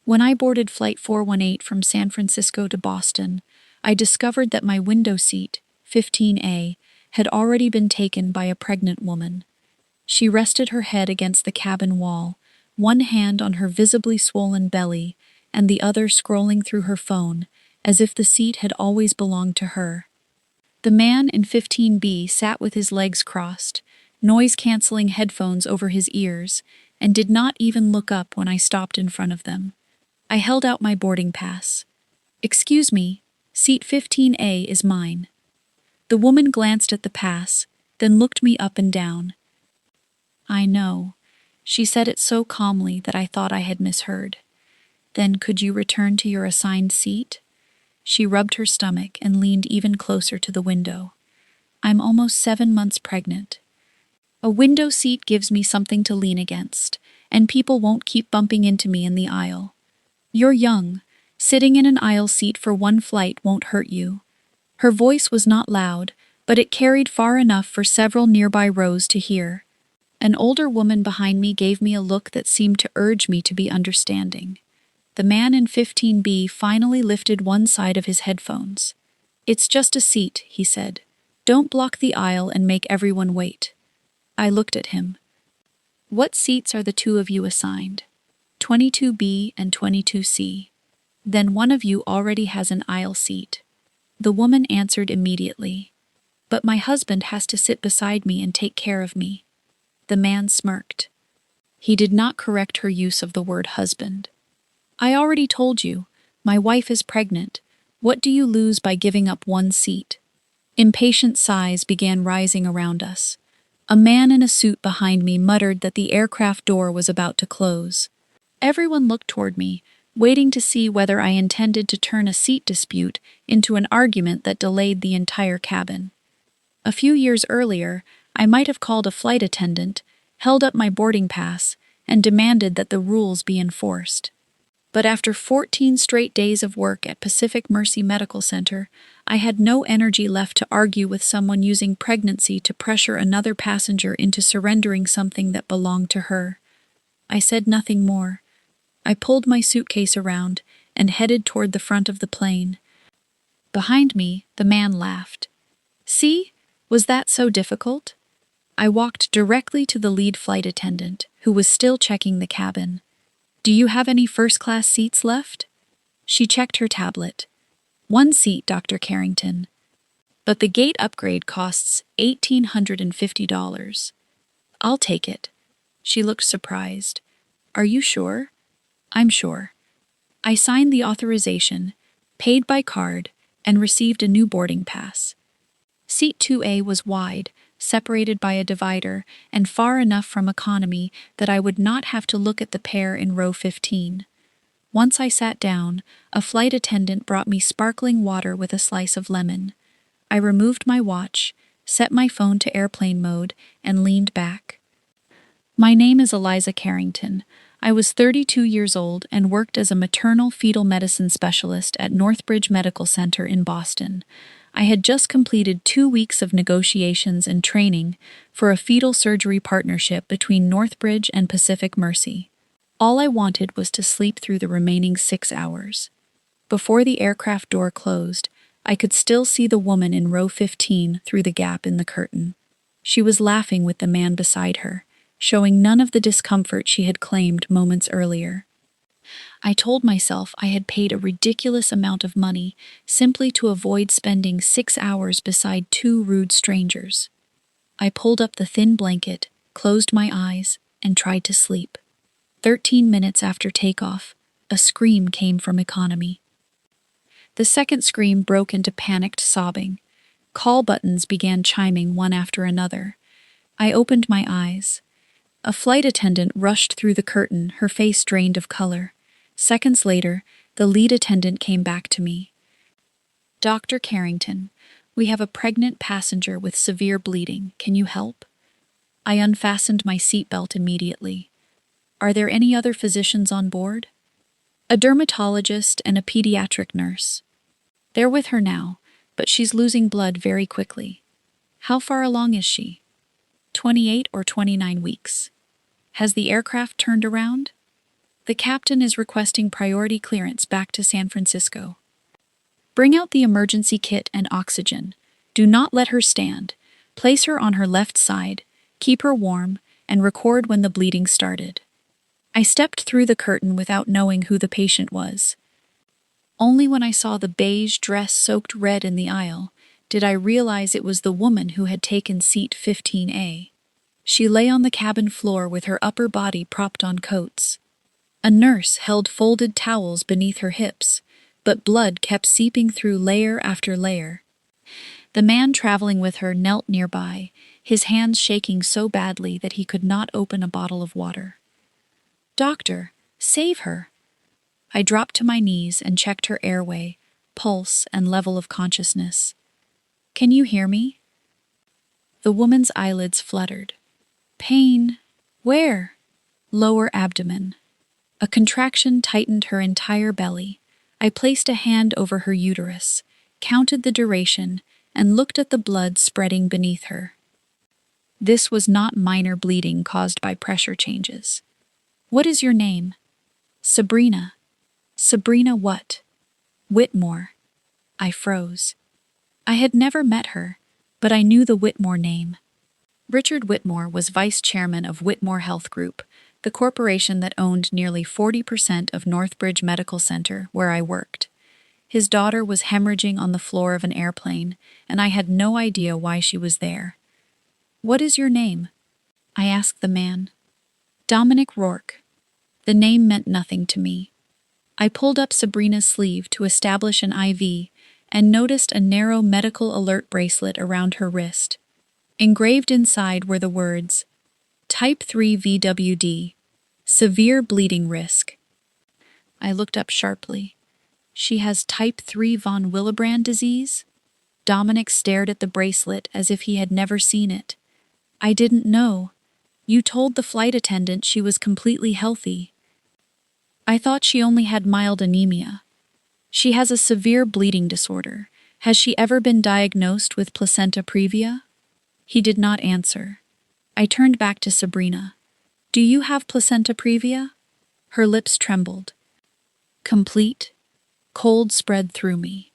When I boarded Flight 418 from San Francisco to Boston, I discovered that my window seat, 15A, had already been taken by a pregnant woman. She rested her head against the cabin wall, one hand on her visibly swollen belly and the other scrolling through her phone, as if the seat had always belonged to her. The man in 15B sat with his legs crossed, noise-canceling headphones over his ears, and did not even look up when I stopped in front of them. I held out my boarding pass. "Excuse me, seat 15A is mine." The woman glanced at the pass, then looked me up and down. "I know." She said it so calmly that I thought I had misheard. "Then could you return to your assigned seat?" She rubbed her stomach and leaned even closer to the window. "I'm almost 7 months pregnant. A window seat gives me something to lean against, and people won't keep bumping into me in the aisle. You're young. Sitting in an aisle seat for one flight won't hurt you." Her voice was not loud, but it carried far enough for several nearby rows to hear. An older woman behind me gave me a look that seemed to urge me to be understanding. The man in 15B finally lifted one side of his headphones. "It's just a seat," he said. "Don't block the aisle and make everyone wait." I looked at him. "What seats are the two of you assigned?" 22B and 22C. "Then one of you already has an aisle seat." The woman answered immediately. "But my husband has to sit beside me and take care of me." The man smirked. He did not correct her use of the word husband. "I already told you, my wife is pregnant. What do you lose by giving up one seat?" Impatient sighs began rising around us. A man in a suit behind me muttered that the aircraft door was about to close. Everyone looked toward me, waiting to see whether I intended to turn a seat dispute into an argument that delayed the entire cabin. A few years earlier, I might have called a flight attendant, held up my boarding pass, and demanded that the rules be enforced. But after 14 straight days of work at Pacific Mercy Medical Center, I had no energy left to argue with someone using pregnancy to pressure another passenger into surrendering something that belonged to her. I said nothing more. I pulled my suitcase around and headed toward the front of the plane. Behind me, the man laughed. "See? Was that so difficult?" I walked directly to the lead flight attendant, who was still checking the cabin. "Do you have any first-class seats left?" She checked her tablet. "One seat, Dr. Carrington. But the gate upgrade costs $1,850. "I'll take it." She looked surprised. "Are you sure?" "I'm sure." I signed the authorization, paid by card, and received a new boarding pass. Seat 2A was wide, separated by a divider, and far enough from economy that I would not have to look at the pair in row 15. Once I sat down, a flight attendant brought me sparkling water with a slice of lemon. I removed my watch, set my phone to airplane mode, and leaned back. "My name is Eliza Carrington. I was 32 years old and worked as a maternal fetal medicine specialist at Northbridge Medical Center in Boston. I had just completed 2 weeks of negotiations and training for a fetal surgery partnership between Northbridge and Pacific Mercy. All I wanted was to sleep through the remaining 6 hours. Before the aircraft door closed, I could still see the woman in row 15 through the gap in the curtain. She was laughing with the man beside her, showing none of the discomfort she had claimed moments earlier. I told myself I had paid a ridiculous amount of money simply to avoid spending 6 hours beside 2 rude strangers. I pulled up the thin blanket, closed my eyes, and tried to sleep. 13 minutes after takeoff, a scream came from economy. The second scream broke into panicked sobbing. Call buttons began chiming one after another. I opened my eyes. A flight attendant rushed through the curtain, her face drained of color. Seconds later, the lead attendant came back to me. "Dr. Carrington, we have a pregnant passenger with severe bleeding. Can you help?" I unfastened my seatbelt immediately. "Are there any other physicians on board?" "A dermatologist and a pediatric nurse. They're with her now, but she's losing blood very quickly." "How far along is she?" 28 or 29 weeks. "Has the aircraft turned around?" The captain is requesting priority clearance back to San Francisco. Bring out the emergency kit and oxygen. Do not let her stand. Place her on her left side, keep her warm, and record when the bleeding started. I stepped through the curtain without knowing who the patient was. Only when I saw the beige dress soaked red in the aisle did I realize it was the woman who had taken seat 15A. She lay on the cabin floor with her upper body propped on coats. A nurse held folded towels beneath her hips, but blood kept seeping through layer after layer. The man traveling with her knelt nearby, his hands shaking so badly that he could not open a bottle of water. "Doctor, save her!" I dropped to my knees and checked her airway, pulse, and level of consciousness. "Can you hear me?" The woman's eyelids fluttered. "Pain. Where?" "Lower abdomen." A contraction tightened her entire belly. I placed a hand over her uterus, counted the duration, and looked at the blood spreading beneath her. This was not minor bleeding caused by pressure changes. "What is your name?" "Sabrina." "Sabrina what?" "Whitmore." I froze. I had never met her, but I knew the Whitmore name. Richard Whitmore was vice chairman of Whitmore Health Group, the corporation that owned nearly 40% of Northbridge Medical Center, where I worked. His daughter was hemorrhaging on the floor of an airplane, and I had no idea why she was there. "What is your name?" I asked the man. "Dominic Rourke." The name meant nothing to me. I pulled up Sabrina's sleeve to establish an IV and noticed a narrow medical alert bracelet around her wrist. Engraved inside were the words, Type 3 VWD, severe bleeding risk. I looked up sharply. "She has type 3 von Willebrand disease?" Dominic stared at the bracelet as if he had never seen it. "I didn't know. You told the flight attendant she was completely healthy." "I thought she only had mild anemia." "She has a severe bleeding disorder. Has she ever been diagnosed with placenta previa?" He did not answer. I turned back to Sabrina. "Do you have placenta previa?" Her lips trembled. Complete. Cold spread through me.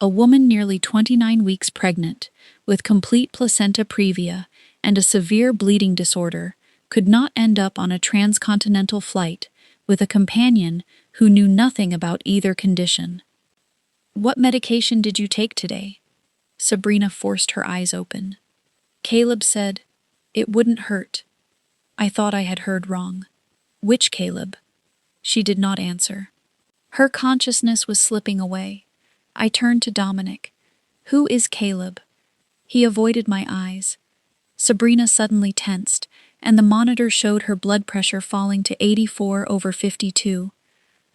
A woman nearly 29 weeks pregnant, with complete placenta previa and a severe bleeding disorder, could not end up on a transcontinental flight with a companion who knew nothing about either condition. "What medication did you take today?" Sabrina forced her eyes open. Caleb said, "It wouldn't hurt." I thought I had heard wrong. "Which Caleb?" She did not answer. Her consciousness was slipping away. I turned to Dominic. "Who is Caleb?" He avoided my eyes. Sabrina suddenly tensed, and the monitor showed her blood pressure falling to 84/52.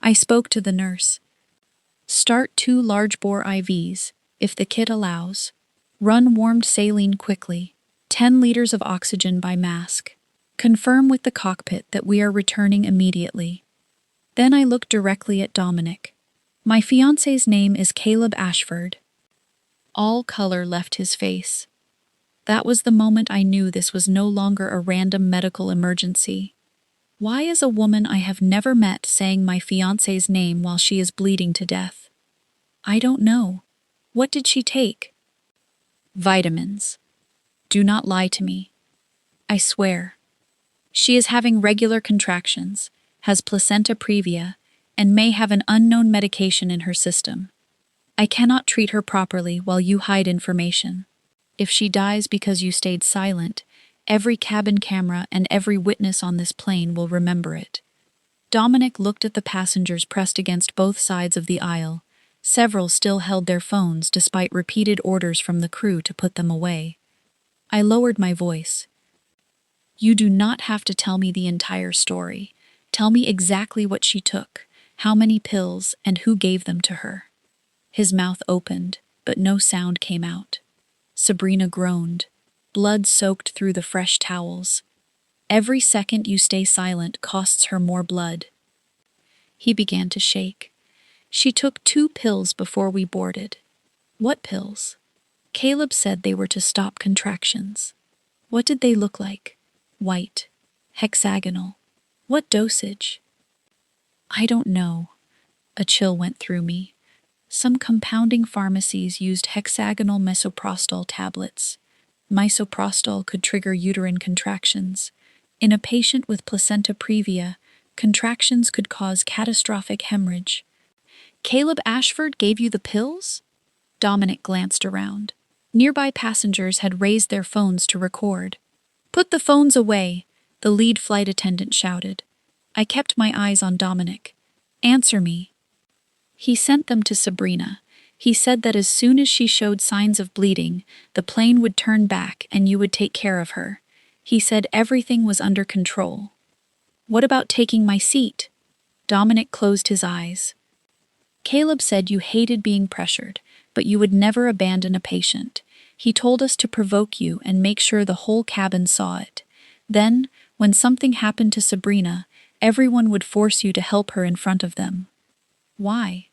I spoke to the nurse. "Start 2 large-bore IVs, if the kit allows. Run warmed saline quickly. 10 liters of oxygen by mask. Confirm with the cockpit that we are returning immediately." Then I looked directly at Dominic. "My fiancé's name is Caleb Ashford." All color left his face. That was the moment I knew this was no longer a random medical emergency. Why is a woman I have never met saying my fiancé's name while she is bleeding to death? I don't know. What did she take? Vitamins. Do not lie to me. I swear. She is having regular contractions, has placenta previa, and may have an unknown medication in her system. I cannot treat her properly while you hide information. If she dies because you stayed silent, every cabin camera and every witness on this plane will remember it. Dominic looked at the passengers pressed against both sides of the aisle. Several still held their phones despite repeated orders from the crew to put them away. I lowered my voice. "You do not have to tell me the entire story. Tell me exactly what she took, how many pills, and who gave them to her." His mouth opened, but no sound came out. Sabrina groaned. Blood soaked through the fresh towels. "Every second you stay silent costs her more blood." He began to shake. "She took 2 pills before we boarded." "What pills?" "Caleb said they were to stop contractions." "What did they look like?" "White. Hexagonal." "What dosage?" I don't know. A chill went through me. Some compounding pharmacies used hexagonal misoprostol tablets. Misoprostol could trigger uterine contractions. In a patient with placenta previa, contractions could cause catastrophic hemorrhage. Caleb Ashford gave you the pills? Dominic glanced around. Nearby passengers had raised their phones to record. Put the phones away, the lead flight attendant shouted. I kept my eyes on Dominic. Answer me. He sent them to Sabrina. He said that as soon as she showed signs of bleeding, the plane would turn back and you would take care of her. He said everything was under control. What about taking my seat? Dominic closed his eyes. Caleb said you hated being pressured, but you would never abandon a patient. He told us to provoke you and make sure the whole cabin saw it. Then, when something happened to Sabrina, everyone would force you to help her in front of them. Why?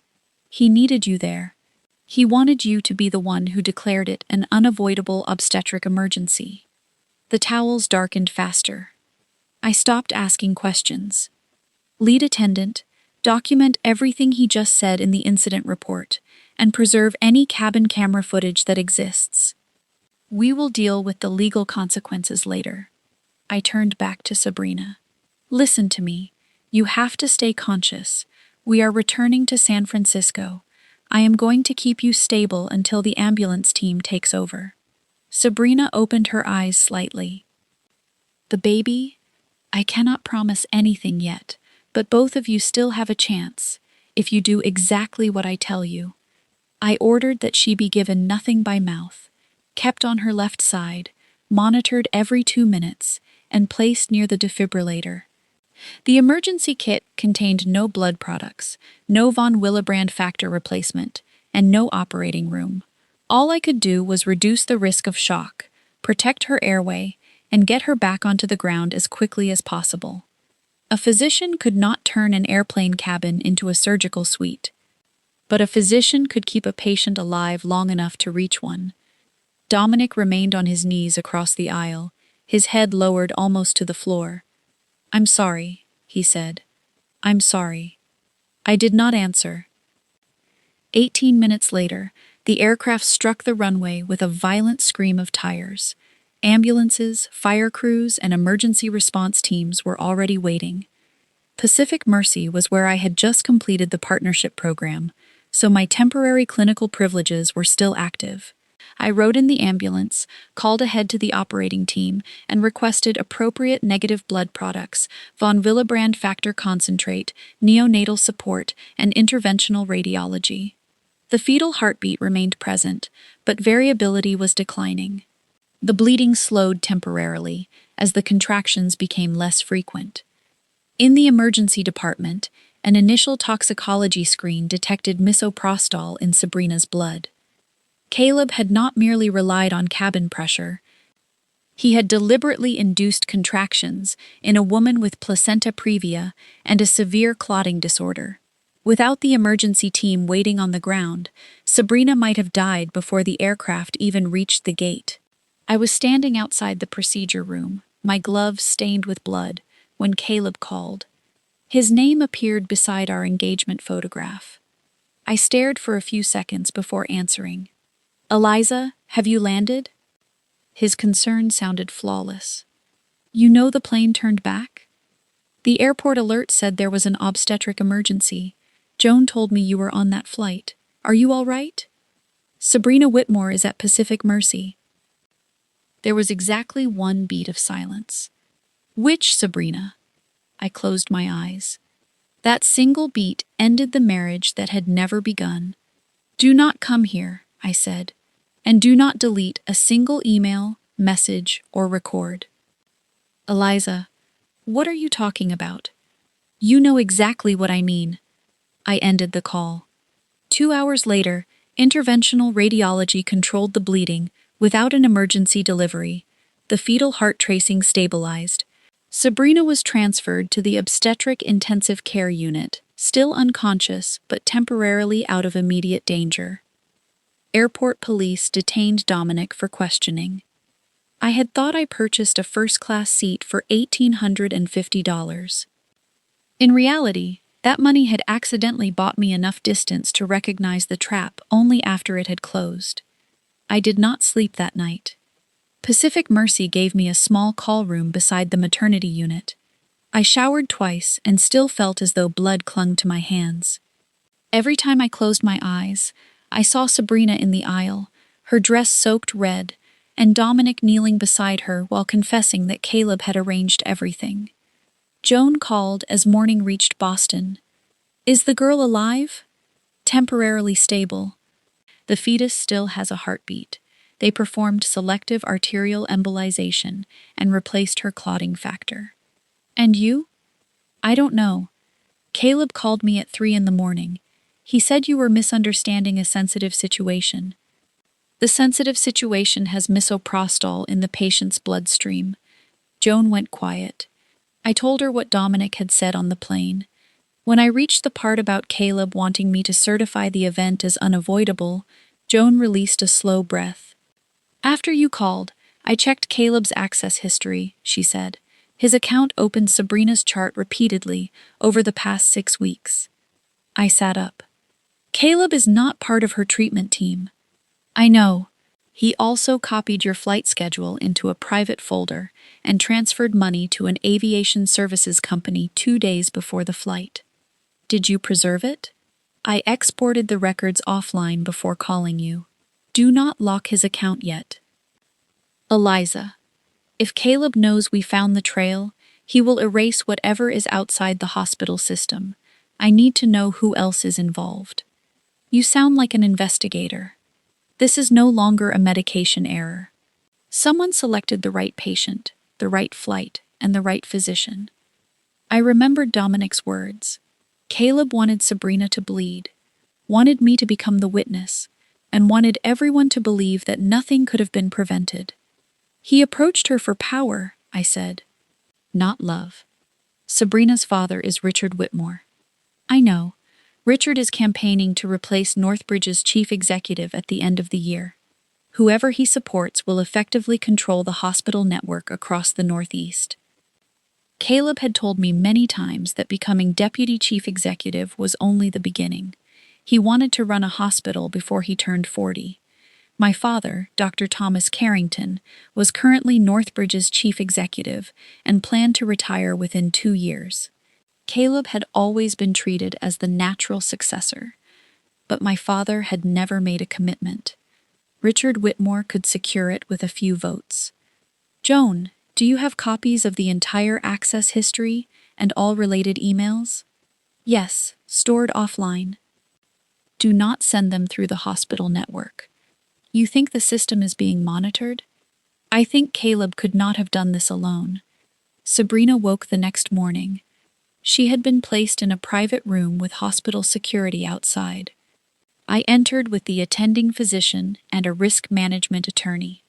He needed you there. He wanted you to be the one who declared it an unavoidable obstetric emergency. The towels darkened faster. I stopped asking questions. Lead attendant, document everything he just said in the incident report, and preserve any cabin camera footage that exists. We will deal with the legal consequences later. I turned back to Sabrina. Listen to me. You have to stay conscious. We are returning to San Francisco. I am going to keep you stable until the ambulance team takes over. Sabrina opened her eyes slightly. The baby? I cannot promise anything yet, but both of you still have a chance, if you do exactly what I tell you. I ordered that she be given nothing by mouth, kept on her left side, monitored every 2 minutes, and placed near the defibrillator. The emergency kit contained no blood products, no von Willebrand factor replacement, and no operating room. All I could do was reduce the risk of shock, protect her airway, and get her back onto the ground as quickly as possible. A physician could not turn an airplane cabin into a surgical suite, but a physician could keep a patient alive long enough to reach one. Dominic remained on his knees across the aisle, his head lowered almost to the floor. I'm sorry, he said. I'm sorry. I did not answer. 18 minutes later, the aircraft struck the runway with a violent scream of tires. Ambulances, fire crews, and emergency response teams were already waiting. Pacific Mercy was where I had just completed the partnership program, so my temporary clinical privileges were still active. I rode in the ambulance, called ahead to the operating team, and requested appropriate negative blood products, von Willebrand factor concentrate, neonatal support, and interventional radiology. The fetal heartbeat remained present, but variability was declining. The bleeding slowed temporarily as the contractions became less frequent. In the emergency department, an initial toxicology screen detected misoprostol in Sabrina's blood. Caleb had not merely relied on cabin pressure. He had deliberately induced contractions in a woman with placenta previa and a severe clotting disorder. Without the emergency team waiting on the ground, Sabrina might have died before the aircraft even reached the gate. I was standing outside the procedure room, my gloves stained with blood, when Caleb called. His name appeared beside our engagement photograph. I stared for a few seconds before answering. Eliza, have you landed? His concern sounded flawless. You know the plane turned back? The airport alert said there was an obstetric emergency. Joan told me you were on that flight. Are you all right? Sabrina Whitmore is at Pacific Mercy. There was exactly one beat of silence. Which Sabrina? I closed my eyes. That single beat ended the marriage that had never begun. Do not come here, I said, and do not delete a single email, message, or record. Eliza, what are you talking about? You know exactly what I mean. I ended the call. 2 hours later, interventional radiology controlled the bleeding without an emergency delivery. The fetal heart tracing stabilized. Sabrina was transferred to the obstetric intensive care unit, still unconscious but temporarily out of immediate danger. Airport police detained Dominic for questioning. I had thought I purchased a first-class seat for $1,850. In reality, That money had accidentally bought me enough distance to recognize the trap only after it had closed. I did not sleep that night. Pacific Mercy gave me a small call room beside the maternity unit. I showered twice and still felt as though blood clung to my hands. Every time I closed my eyes, I saw Sabrina in the aisle, her dress soaked red, and Dominic kneeling beside her while confessing that Caleb had arranged everything. Joan called as morning reached Boston. "Is the girl alive?" "Temporarily stable. The fetus still has a heartbeat. They performed selective arterial embolization and replaced her clotting factor." "And you?" "I don't know. Caleb called me at 3 in the morning. He said you were misunderstanding a sensitive situation." "The sensitive situation has misoprostol in the patient's bloodstream." Joan went quiet. I told her what Dominic had said on the plane. When I reached the part about Caleb wanting me to certify the event as unavoidable, Joan released a slow breath. "After you called, I checked Caleb's access history," she said. "His account opened Sabrina's chart repeatedly over the past 6 weeks." I sat up. "Caleb is not part of her treatment team." "I know. He also copied your flight schedule into a private folder and transferred money to an aviation services company 2 days before the flight." "Did you preserve it?" "I exported the records offline before calling you." "Do not lock his account yet." "Eliza, if Caleb knows we found the trail, he will erase whatever is outside the hospital system. I need to know who else is involved." "You sound like an investigator." "This is no longer a medication error. Someone selected the right patient, the right flight, and the right physician." I remembered Dominic's words. Caleb wanted Sabrina to bleed, wanted me to become the witness, and wanted everyone to believe that nothing could have been prevented. "He approached her for power," I said. "Not love. Sabrina's father is Richard Whitmore." "I know. Richard is campaigning to replace Northbridge's chief executive at the end of the year. Whoever he supports will effectively control the hospital network across the Northeast." Caleb had told me many times that becoming deputy chief executive was only the beginning. He wanted to run a hospital before he turned 40. My father, Dr. Thomas Carrington, was currently Northbridge's chief executive and planned to retire within 2 years. Caleb had always been treated as the natural successor, but my father had never made a commitment. Richard Whitmore could secure it with a few votes. "Joan, do you have copies of the entire access history and all related emails?" "Yes, stored offline." "Do not send them through the hospital network. You think the system is being monitored?" I think Caleb could not have done this alone. Sabrina woke the next morning. She had been placed in a private room with hospital security outside. I entered with the attending physician and a risk management attorney.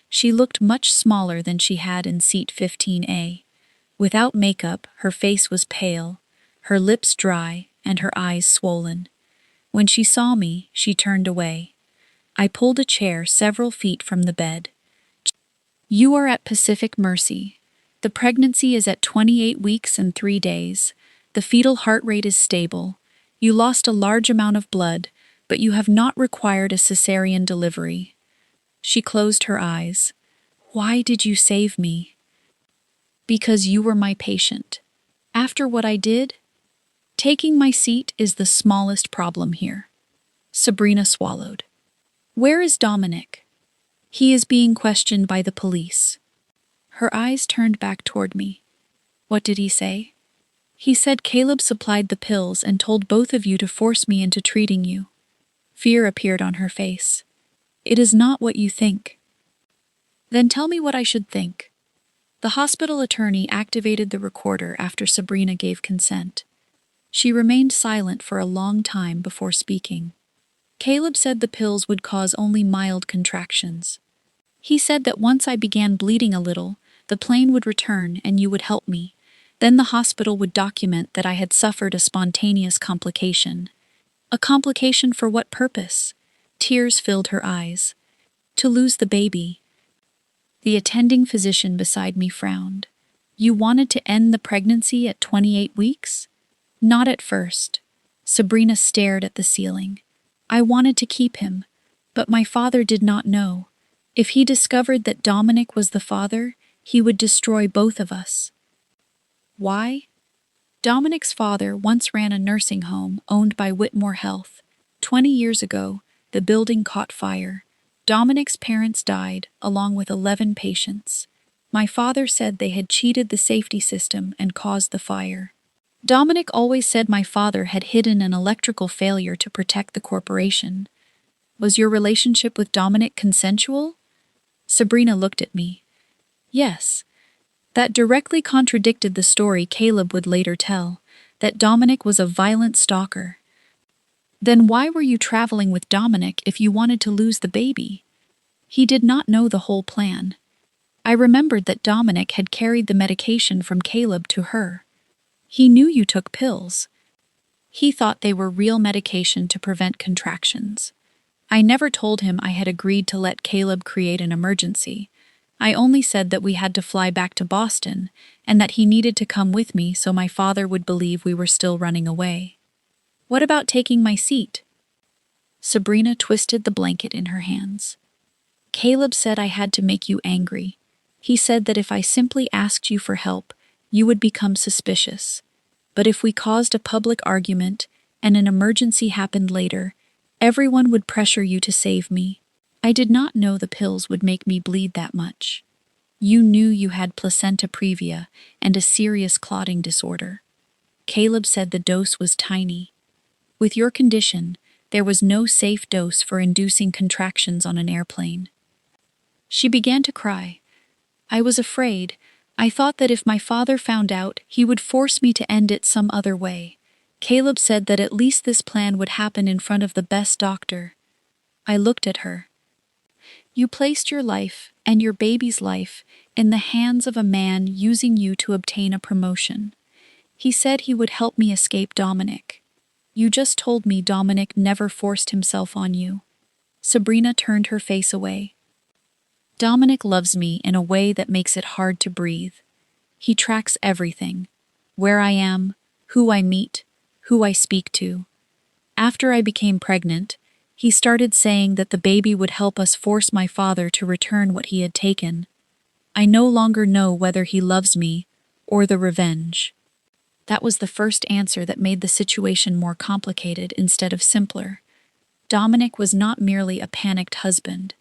She looked much smaller than she had in seat 15A. Without makeup, her face was pale, her lips dry, and her eyes swollen. When she saw me, she turned away. I pulled a chair several feet from the bed. "You are at Pacific Mercy. The pregnancy is at 28 weeks and 3 days. The fetal heart rate is stable. You lost a large amount of blood, but you have not required a cesarean delivery." She closed her eyes. "Why did you save me?" "Because you were my patient. After what I did, taking my seat is the smallest problem here." Sabrina swallowed. "Where is Dominic?" "He is being questioned by the police." Her eyes turned back toward me. "What did he say?" "He said Caleb supplied the pills and told both of you to force me into treating you." Fear appeared on her face. "It is not what you think." "Then tell me what I should think." The hospital attorney activated the recorder after Sabrina gave consent. She remained silent for a long time before speaking. "Caleb said the pills would cause only mild contractions. He said that once I began bleeding a little, the plane would return and you would help me. Then the hospital would document that I had suffered a spontaneous complication." "A complication for what purpose?" Tears filled her eyes. "To lose the baby." The attending physician beside me frowned. "You wanted to end the pregnancy at 28 weeks?" Not at first. Sabrina stared at the ceiling. I wanted to keep him, but my father did not know. If he discovered that Dominic was the father, he would destroy both of us. Why? Dominic's father once ran a nursing home owned by Whitmore Health. 20 years ago, the building caught fire. Dominic's parents died, along with 11 patients. My father said they had cheated the safety system and caused the fire. Dominic always said my father had hidden an electrical failure to protect the corporation. Was your relationship with Dominic consensual? Sabrina looked at me. Yes. That directly contradicted the story Caleb would later tell, that Dominic was a violent stalker. Then why were you traveling with Dominic if you wanted to lose the baby? He did not know the whole plan. I remembered that Dominic had carried the medication from Caleb to her. He knew you took pills. He thought they were real medication to prevent contractions. I never told him I had agreed to let Caleb create an emergency. I only said that we had to fly back to Boston and that he needed to come with me so my father would believe we were still running away. What about taking my seat? Sabrina twisted the blanket in her hands. Caleb said I had to make you angry. He said that if I simply asked you for help, you would become suspicious. But if we caused a public argument and an emergency happened later, everyone would pressure you to save me. I did not know the pills would make me bleed that much. You knew you had placenta previa and a serious clotting disorder. Caleb said the dose was tiny. With your condition, there was no safe dose for inducing contractions on an airplane. She began to cry. I was afraid. I thought that if my father found out, he would force me to end it some other way. Caleb said that at least this plan would happen in front of the best doctor. I looked at her. You placed your life and your baby's life in the hands of a man using you to obtain a promotion. He said he would help me escape Dominic. You just told me Dominic never forced himself on you. Sabrina turned her face away. Dominic loves me in a way that makes it hard to breathe. He tracks everything. Where I am, who I meet, who I speak to. After I became pregnant, he started saying that the baby would help us force my father to return what he had taken. I no longer know whether he loves me or the revenge. That was the first answer that made the situation more complicated instead of simpler. Dominic was not merely a panicked husband.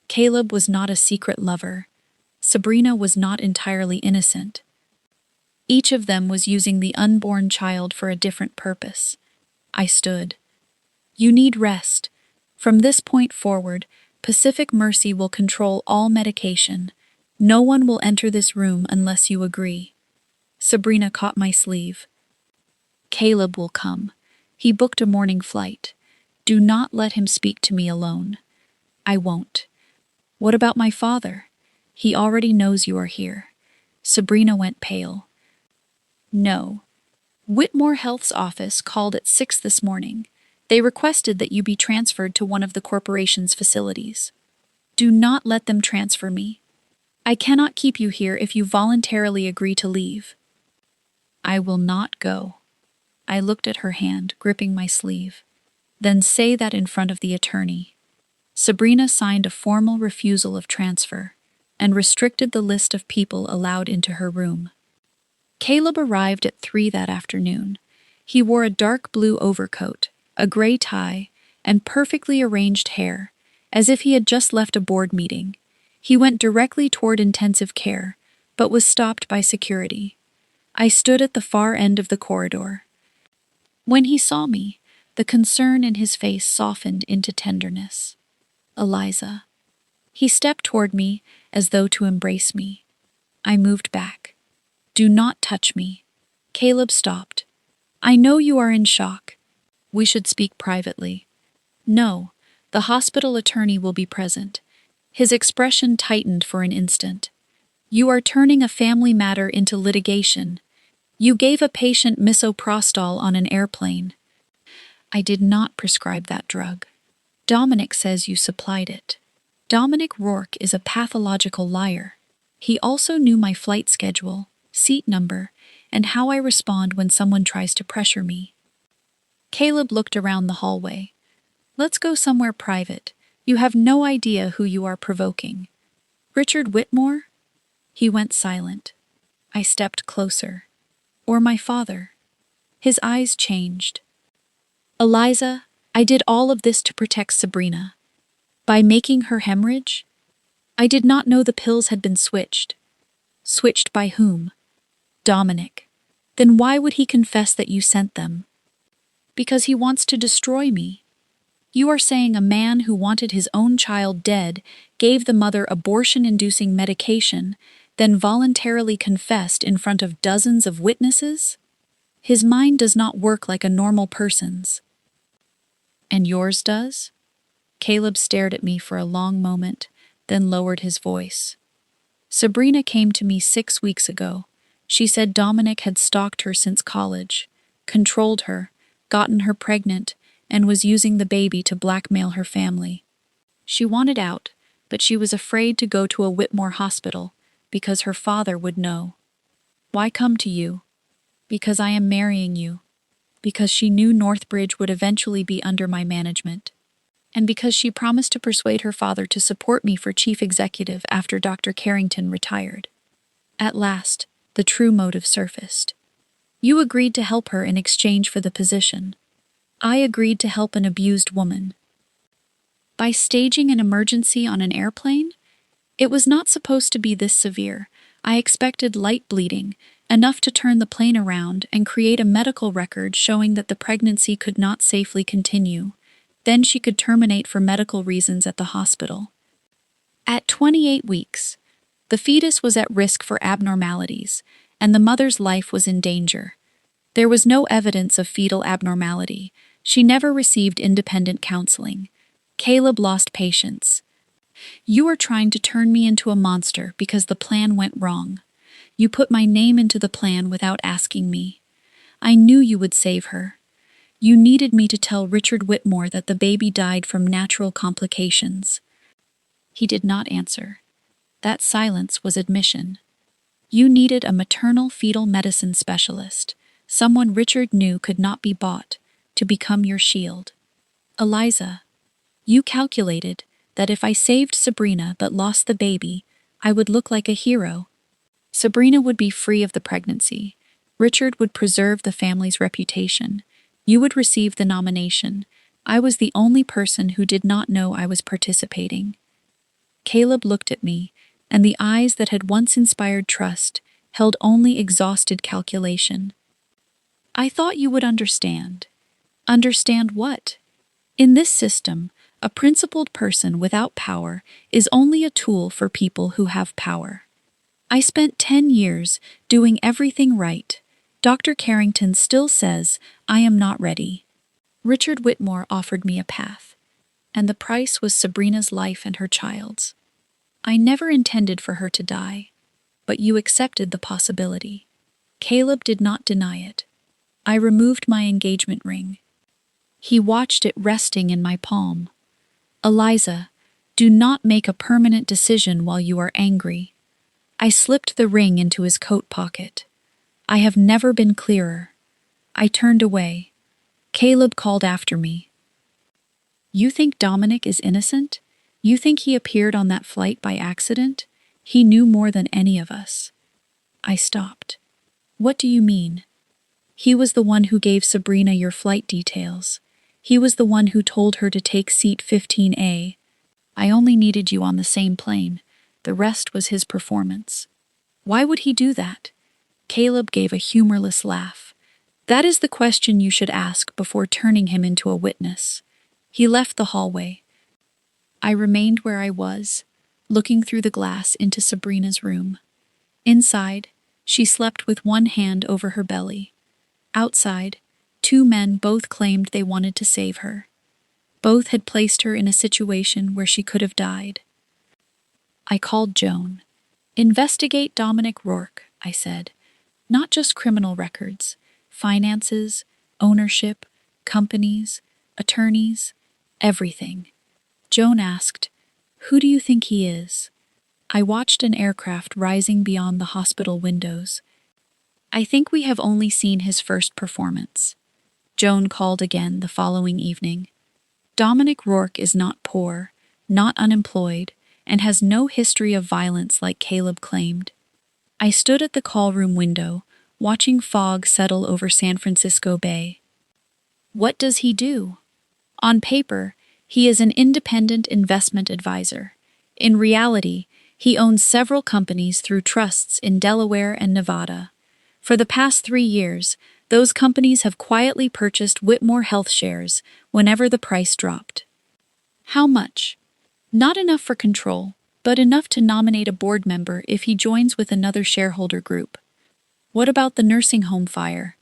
Caleb was not a secret lover. Sabrina was not entirely innocent. Each of them was using the unborn child for a different purpose. I stood. You need rest. From this point forward, Pacific Mercy will control all medication. No one will enter this room unless you agree. Sabrina caught my sleeve. Caleb will come. He booked a morning flight. Do not let him speak to me alone. I won't. What about my father? He already knows you are here. Sabrina went pale. No. Whitmore Health's office called at 6 this morning. They requested that you be transferred to one of the corporation's facilities. Do not let them transfer me. I cannot keep you here if you voluntarily agree to leave. I will not go. I looked at her hand, gripping my sleeve. Then say that in front of the attorney. Sabrina signed a formal refusal of transfer and restricted the list of people allowed into her room. Caleb arrived at 3 that afternoon. He wore a dark blue overcoat, a gray tie, and perfectly arranged hair, as if he had just left a board meeting. He went directly toward intensive care, but was stopped by security. I stood at the far end of the corridor. When he saw me, the concern in his face softened into tenderness. Eliza. He stepped toward me as though to embrace me. I moved back. Do not touch me. Caleb stopped. I know you are in shock. We should speak privately. No, the hospital attorney will be present. His expression tightened for an instant. You are turning a family matter into litigation. You gave a patient misoprostol on an airplane. I did not prescribe that drug. Dominic says you supplied it. Dominic Rourke is a pathological liar. He also knew my flight schedule, seat number, and how I respond when someone tries to pressure me. Caleb looked around the hallway. Let's go somewhere private. You have no idea who you are provoking. Richard Whitmore? He went silent. I stepped closer. Or my father. His eyes changed. Eliza, I did all of this to protect Sabrina. By making her hemorrhage? I did not know the pills had been switched. Switched by whom? Dominic. Then why would he confess that you sent them? Because he wants to destroy me. You are saying a man who wanted his own child dead gave the mother abortion-inducing medication, then voluntarily confessed in front of dozens of witnesses? His mind does not work like a normal person's. And yours does? Caleb stared at me for a long moment, then lowered his voice. Sabrina came to me 6 weeks ago. She said Dominic had stalked her since college, controlled her, gotten her pregnant, and was using the baby to blackmail her family. She wanted out, but she was afraid to go to a Whitmore hospital because her father would know. Why come to you? Because I am marrying you. Because she knew Northbridge would eventually be under my management. And because she promised to persuade her father to support me for chief executive after Dr. Carrington retired. At last, the true motive surfaced. You agreed to help her in exchange for the position. I agreed to help an abused woman. By staging an emergency on an airplane? It was not supposed to be this severe. I expected light bleeding, enough to turn the plane around and create a medical record showing that the pregnancy could not safely continue. Then she could terminate for medical reasons at the hospital. At 28 weeks, the fetus was at risk for abnormalities, and the mother's life was in danger. There was no evidence of fetal abnormality. She never received independent counseling. Caleb lost patience. You are trying to turn me into a monster because the plan went wrong. You put my name into the plan without asking me. I knew you would save her. You needed me to tell Richard Whitmore that the baby died from natural complications. He did not answer. That silence was admission. You needed a maternal fetal medicine specialist, someone Richard knew could not be bought, to become your shield. Eliza, you calculated that if I saved Sabrina but lost the baby, I would look like a hero. Sabrina would be free of the pregnancy. Richard would preserve the family's reputation. You would receive the nomination. I was the only person who did not know I was participating. Caleb looked at me, and the eyes that had once inspired trust held only exhausted calculation. I thought you would understand. Understand what? In this system, a principled person without power is only a tool for people who have power. I spent 10 years doing everything right. Dr. Carrington still says I am not ready. Richard Whitmore offered me a path, and the price was Sabrina's life and her child's. I never intended for her to die, but you accepted the possibility. Caleb did not deny it. I removed my engagement ring. He watched it resting in my palm. Eliza, do not make a permanent decision while you are angry. I slipped the ring into his coat pocket. I have never been clearer. I turned away. Caleb called after me. You think Dominic is innocent? You think he appeared on that flight by accident? He knew more than any of us. I stopped. What do you mean? He was the one who gave Sabrina your flight details. He was the one who told her to take seat 15A. I only needed you on the same plane. The rest was his performance. Why would he do that? Caleb gave a humorless laugh. That is the question you should ask before turning him into a witness. He left the hallway. I remained where I was, looking through the glass into Sabrina's room. Inside, she slept with one hand over her belly. Outside, 2 men both claimed they wanted to save her. Both had placed her in a situation where she could have died. I called Joan. Investigate Dominic Rourke, I said. Not just criminal records, finances, ownership, companies, attorneys, everything. Joan asked, "Who do you think he is?" I watched an aircraft rising beyond the hospital windows. I think we have only seen his first performance. Joan called again the following evening. Dominic Rourke is not poor, not unemployed, and has no history of violence like Caleb claimed. I stood at the call room window, watching fog settle over San Francisco Bay. What does he do? On paper, he is an independent investment advisor. In reality, he owns several companies through trusts in Delaware and Nevada. For the past 3 years, those companies have quietly purchased Whitmore Health shares whenever the price dropped. How much? Not enough for control, but enough to nominate a board member if he joins with another shareholder group. What about the nursing home fire?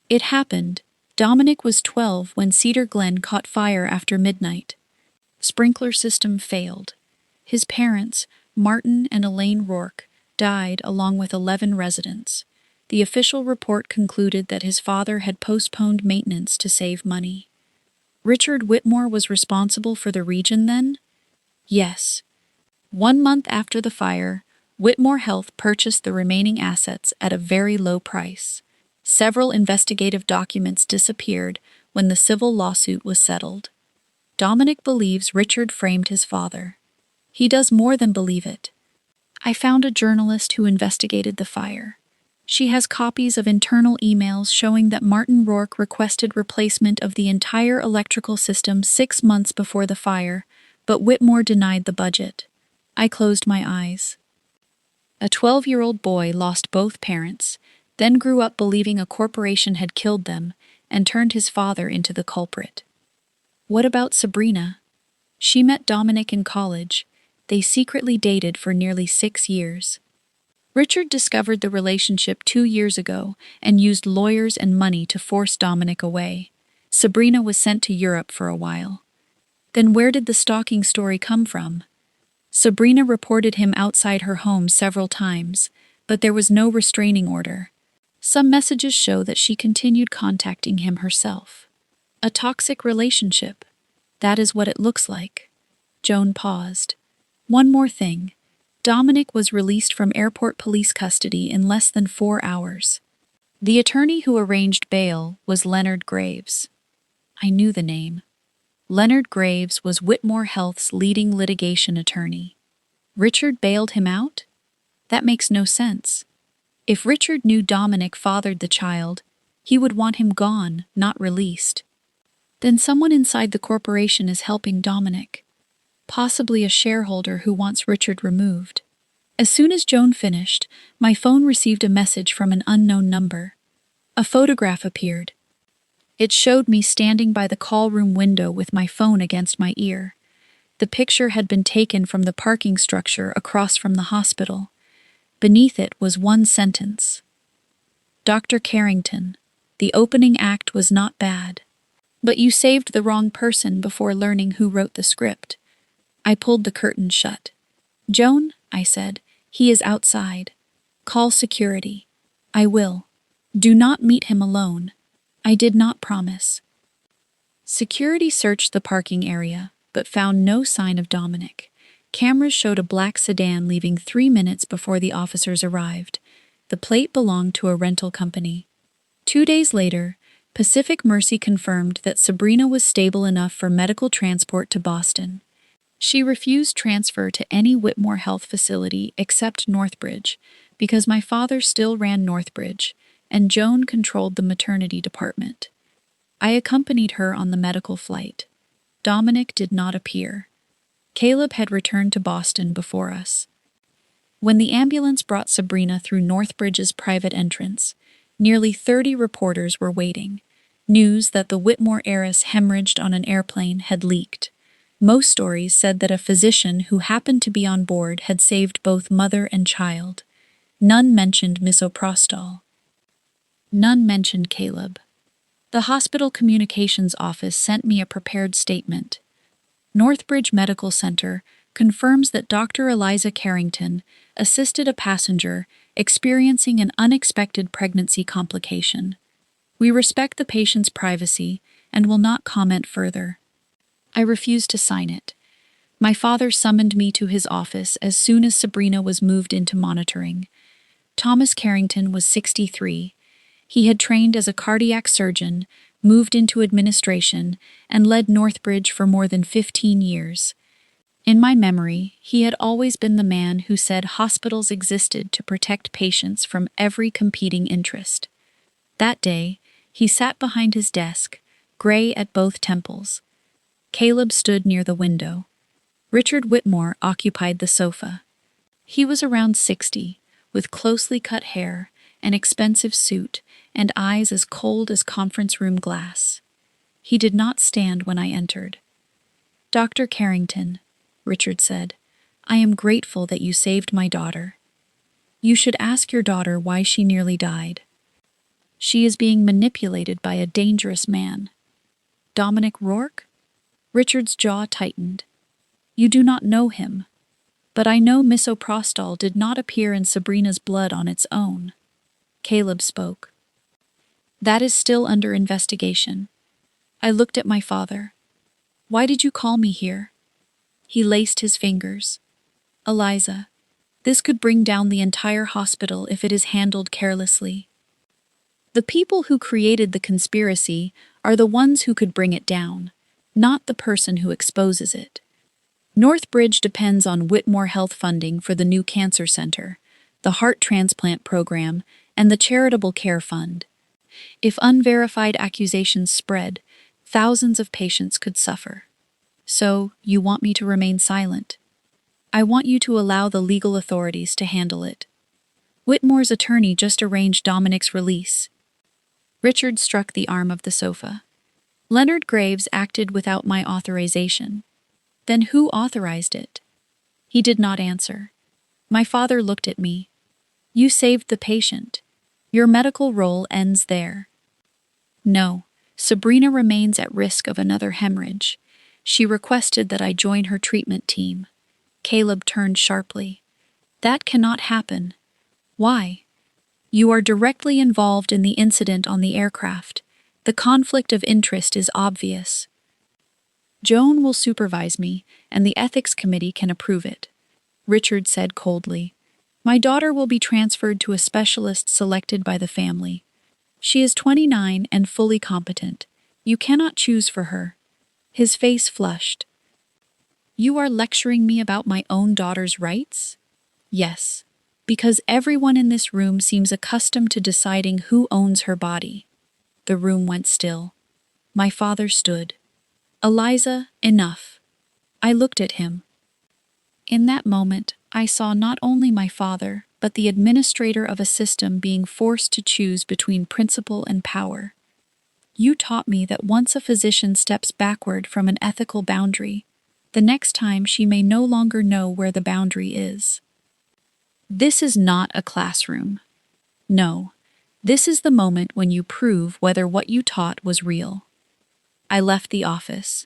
It happened. Dominic was 12 when Cedar Glen caught fire after midnight. Sprinkler system failed. His parents, Martin and Elaine Rourke, died along with 11 residents. The official report concluded that his father had postponed maintenance to save money. Richard Whitmore was responsible for the region then? Yes. 1 month after the fire, Whitmore Health purchased the remaining assets at a very low price. Several investigative documents disappeared when the civil lawsuit was settled. Dominic believes Richard framed his father. He does more than believe it. I found a journalist who investigated the fire. She has copies of internal emails showing that Martin Rourke requested replacement of the entire electrical system 6 months before the fire, but Whitmore denied the budget. I closed my eyes. A 12-year-old boy lost both parents, then grew up believing a corporation had killed them and turned his father into the culprit. What about Sabrina? She met Dominic in college. They secretly dated for nearly 6 years. Richard discovered the relationship 2 years ago and used lawyers and money to force Dominic away. Sabrina was sent to Europe for a while. Then where did the stalking story come from? Sabrina reported him outside her home several times, but there was no restraining order. Some messages show that she continued contacting him herself. A toxic relationship. That is what it looks like. Joan paused. One more thing. Dominic was released from airport police custody in less than 4 hours. The attorney who arranged bail was Leonard Graves. I knew the name. Leonard Graves was Whitmore Health's leading litigation attorney. Richard bailed him out? That makes no sense. If Richard knew Dominic fathered the child, he would want him gone, not released. Then someone inside the corporation is helping Dominic. Possibly a shareholder who wants Richard removed. As soon as Joan finished, my phone received a message from an unknown number. A photograph appeared. It showed me standing by the call room window with my phone against my ear. The picture had been taken from the parking structure across from the hospital. Beneath it was one sentence. Dr. Carrington, the opening act was not bad. But you saved the wrong person before learning who wrote the script. I pulled the curtain shut. Joan, I said, he is outside. Call security. I will. Do not meet him alone. I did not promise. Security searched the parking area, but found no sign of Dominic. Cameras showed a black sedan leaving 3 minutes before the officers arrived. The plate belonged to a rental company. 2 days later, Pacific Mercy confirmed that Sabrina was stable enough for medical transport to Boston. She refused transfer to any Whitmore Health facility except Northbridge, because my father still ran Northbridge, and Joan controlled the maternity department. I accompanied her on the medical flight. Dominic did not appear. Caleb had returned to Boston before us. When the ambulance brought Sabrina through Northbridge's private entrance, nearly 30 reporters were waiting. News that the Whitmore heiress hemorrhaged on an airplane had leaked. Most stories said that a physician who happened to be on board had saved both mother and child. None mentioned misoprostol. None mentioned Caleb. The hospital communications office sent me a prepared statement. Northbridge Medical Center confirms that Dr. Eliza Carrington assisted a passenger experiencing an unexpected pregnancy complication. We respect the patient's privacy and will not comment further. I refused to sign it. My father summoned me to his office as soon as Sabrina was moved into monitoring. Thomas Carrington was 63. He had trained as a cardiac surgeon, moved into administration, and led Northbridge for more than 15 years. In my memory, he had always been the man who said hospitals existed to protect patients from every competing interest. That day, he sat behind his desk, gray at both temples. Caleb stood near the window. Richard Whitmore occupied the sofa. He was around 60, with closely cut hair, an expensive suit, and eyes as cold as conference room glass. He did not stand when I entered. "Dr. Carrington," Richard said, "I am grateful that you saved my daughter. You should ask your daughter why she nearly died. She is being manipulated by a dangerous man." "Dominic Rourke?" Richard's jaw tightened. "You do not know him. But I know misoprostol did not appear in Sabrina's blood on its own." Caleb spoke. "That is still under investigation." I looked at my father. "Why did you call me here?" He laced his fingers. "Eliza, this could bring down the entire hospital if it is handled carelessly. The people who created the conspiracy are the ones who could bring it down, not the person who exposes it. Northbridge depends on Whitmore Health funding for the new cancer center, the heart transplant program, and the charitable care fund. If unverified accusations spread, thousands of patients could suffer. So, you want me to remain silent? I want you to allow the legal authorities to handle it. Whitmore's attorney just arranged Dominic's release." Richard struck the arm of the sofa. "Leonard Graves acted without my authorization." "Then who authorized it?" He did not answer. My father looked at me. "You saved the patient. Your medical role ends there." "No, Sabrina remains at risk of another hemorrhage. She requested that I join her treatment team." Caleb turned sharply. "That cannot happen." "Why?" "You are directly involved in the incident on the aircraft. The conflict of interest is obvious." "Joan will supervise me, and the ethics committee can approve it," Richard said coldly. "My daughter will be transferred to a specialist selected by the family. She is 29 and fully competent. You cannot choose for her." His face flushed. "You are lecturing me about my own daughter's rights?" "Yes, because everyone in this room seems accustomed to deciding who owns her body." The room went still. My father stood. "Eliza, enough." I looked at him. In that moment, I saw not only my father, but the administrator of a system being forced to choose between principle and power. "You taught me that once a physician steps backward from an ethical boundary, the next time she may no longer know where the boundary is." This is not a classroom. No, this is the moment when you prove whether what you taught was real. I left the office.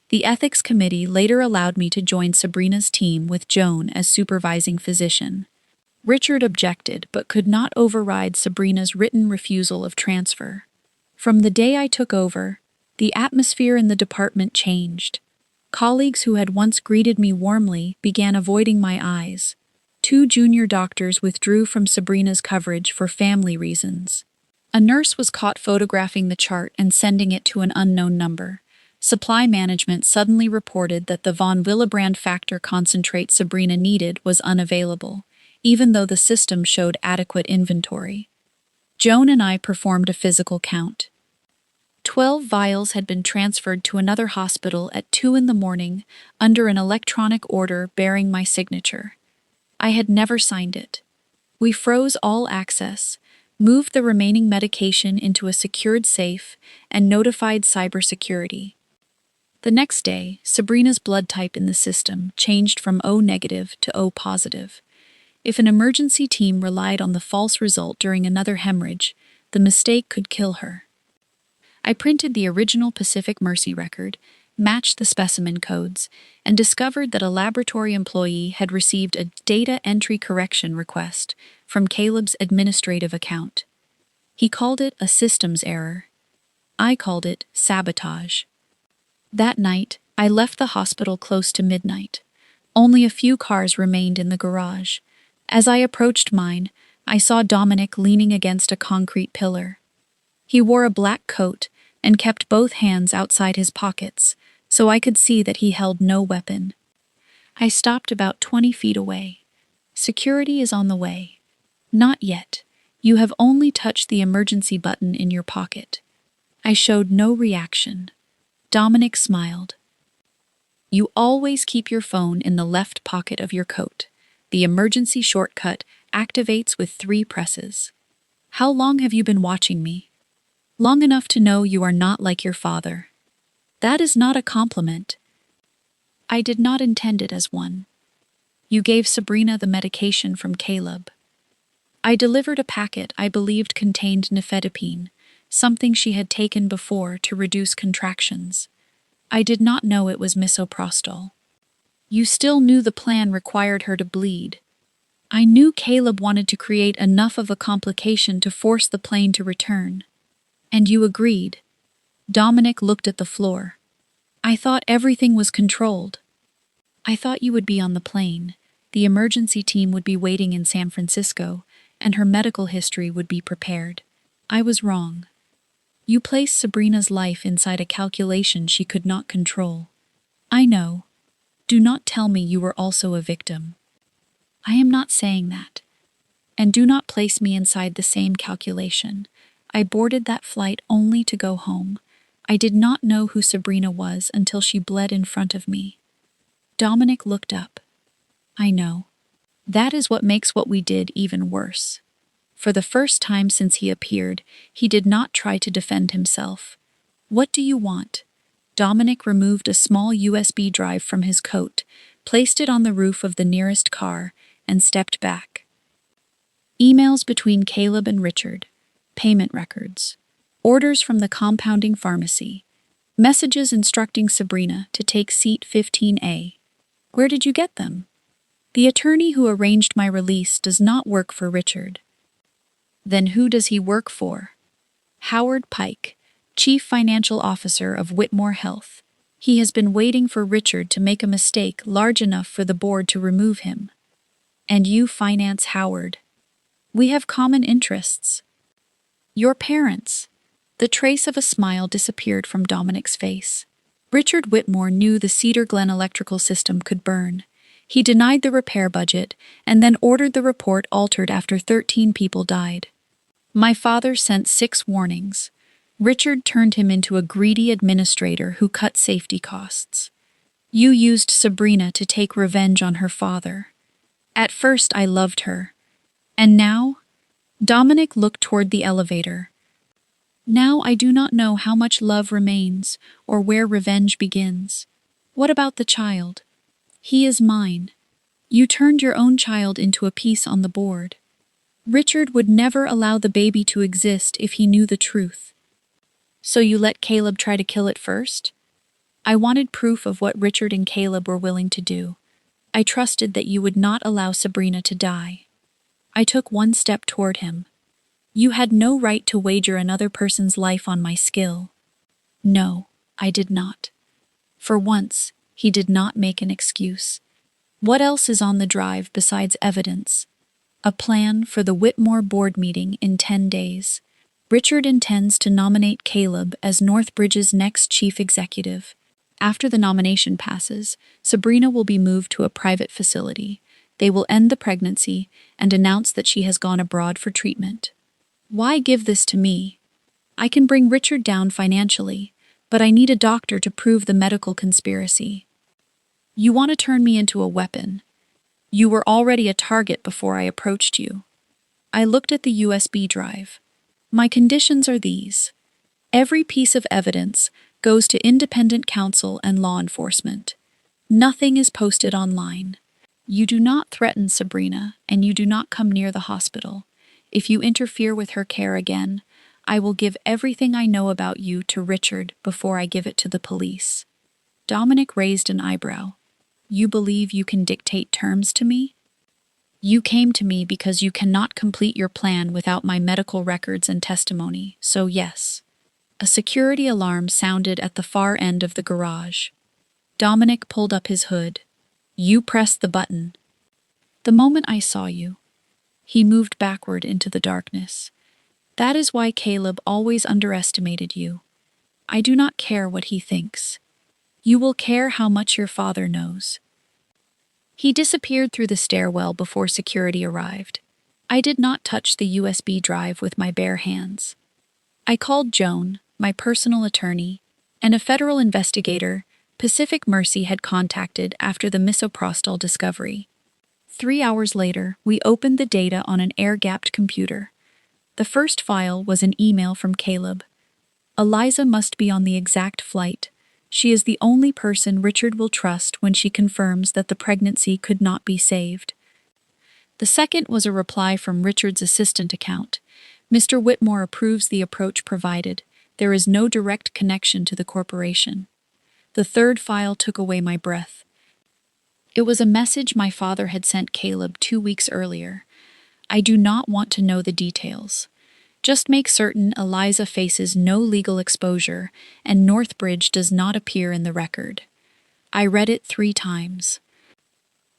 The ethics committee later allowed me to join Sabrina's team with Joan as supervising physician. Richard objected but could not override Sabrina's written refusal of transfer. From the day I took over, the atmosphere in the department changed. Colleagues who had once greeted me warmly began avoiding my eyes. 2 junior doctors withdrew from Sabrina's coverage for family reasons. A nurse was caught photographing the chart and sending it to an unknown number. Supply management suddenly reported that the von Willebrand factor concentrate Sabrina needed was unavailable, even though the system showed adequate inventory. Joan and I performed a physical count. 12 vials had been transferred to another hospital at 2 in the morning under an electronic order bearing my signature. I had never signed it. We froze all access, moved the remaining medication into a secured safe, and notified cybersecurity. The next day, Sabrina's blood type in the system changed from O negative to O positive. If an emergency team relied on the false result during another hemorrhage, the mistake could kill her. I printed the original Pacific Mercy record, matched the specimen codes, and discovered that a laboratory employee had received a data entry correction request from Caleb's administrative account. He called it a systems error. I called it sabotage. That night, I left the hospital close to midnight. Only a few cars remained in the garage. As I approached mine, I saw Dominic leaning against a concrete pillar. He wore a black coat and kept both hands outside his pockets, so I could see that he held no weapon. I stopped about 20 feet away. Security is on the way. Not yet. You have only touched the emergency button in your pocket. I showed no reaction. Dominic smiled. You always keep your phone in the left pocket of your coat. The emergency shortcut activates with 3 presses. How long have you been watching me? Long enough to know you are not like your father. That is not a compliment. I did not intend it as one. You gave Sabrina the medication from Caleb. I delivered a packet I believed contained nifedipine, something she had taken before to reduce contractions. I did not know it was misoprostol. You still knew the plan required her to bleed. I knew Caleb wanted to create enough of a complication to force the plane to return. And you agreed. Dominic looked at the floor. I thought everything was controlled. I thought you would be on the plane. The emergency team would be waiting in San Francisco, and her medical history would be prepared. I was wrong. You placed Sabrina's life inside a calculation she could not control. I know. Do not tell me you were also a victim. I am not saying that. And do not place me inside the same calculation. I boarded that flight only to go home. I did not know who Sabrina was until she bled in front of me. Dominic looked up. I know. That is what makes what we did even worse. For the first time since he appeared, he did not try to defend himself. What do you want? Dominic removed a small USB drive from his coat, placed it on the roof of the nearest car, and stepped back. Emails between Caleb and Richard. Payment records. Orders from the compounding pharmacy. Messages instructing Sabrina to take seat 15A. Where did you get them? The attorney who arranged my release does not work for Richard. Then who does he work for? Howard Pike, Chief Financial Officer of Whitmore Health. He has been waiting for Richard to make a mistake large enough for the board to remove him. And you finance Howard. We have common interests. Your parents. The trace of a smile disappeared from Dominic's face. Richard Whitmore knew the Cedar Glen electrical system could burn. He denied the repair budget and then ordered the report altered after 13 people died. My father sent 6 warnings. Richard turned him into a greedy administrator who cut safety costs. You used Sabrina to take revenge on her father. At first I loved her. And now? Dominic looked toward the elevator. Now I do not know how much love remains or where revenge begins. What about the child? He is mine. You turned your own child into a piece on the board. Richard would never allow the baby to exist if he knew the truth. So you let Caleb try to kill it first? I wanted proof of what Richard and Caleb were willing to do. I trusted that you would not allow Sabrina to die. I took one step toward him. You had no right to wager another person's life on my skill. No, I did not. For once, he did not make an excuse. What else is on the drive besides evidence? A plan for the Whitmore board meeting in 10 days. Richard intends to nominate Caleb as Northbridge's next chief executive. After the nomination passes, Sabrina will be moved to a private facility. They will end the pregnancy and announce that she has gone abroad for treatment. Why give this to me? I can bring Richard down financially, but I need a doctor to prove the medical conspiracy. You want to turn me into a weapon. You were already a target before I approached you. I looked at the USB drive. My conditions are these. Every piece of evidence goes to independent counsel and law enforcement. Nothing is posted online. You do not threaten Sabrina, and you do not come near the hospital. If you interfere with her care again, I will give everything I know about you to Richard before I give it to the police. Dominic raised an eyebrow. You believe you can dictate terms to me? You came to me because you cannot complete your plan without my medical records and testimony, so yes. A security alarm sounded at the far end of the garage. Dominic pulled up his hood. You pressed the button. The moment I saw you. He moved backward into the darkness. That is why Caleb always underestimated you. I do not care what he thinks. You will care how much your father knows. He disappeared through the stairwell before security arrived. I did not touch the USB drive with my bare hands. I called Joan, my personal attorney, and a federal investigator Pacific Mercy had contacted after the misoprostol discovery. 3 hours later, we opened the data on an air-gapped computer. The first file was an email from Caleb. Eliza must be on the exact flight. She is the only person Richard will trust when she confirms that the pregnancy could not be saved. The second was a reply from Richard's assistant account. Mr. Whitmore approves the approach provided. There is no direct connection to the corporation. The third file took away my breath. It was a message my father had sent Caleb 2 weeks earlier. I do not want to know the details. Just make certain Eliza faces no legal exposure and Northbridge does not appear in the record. I read it 3 times.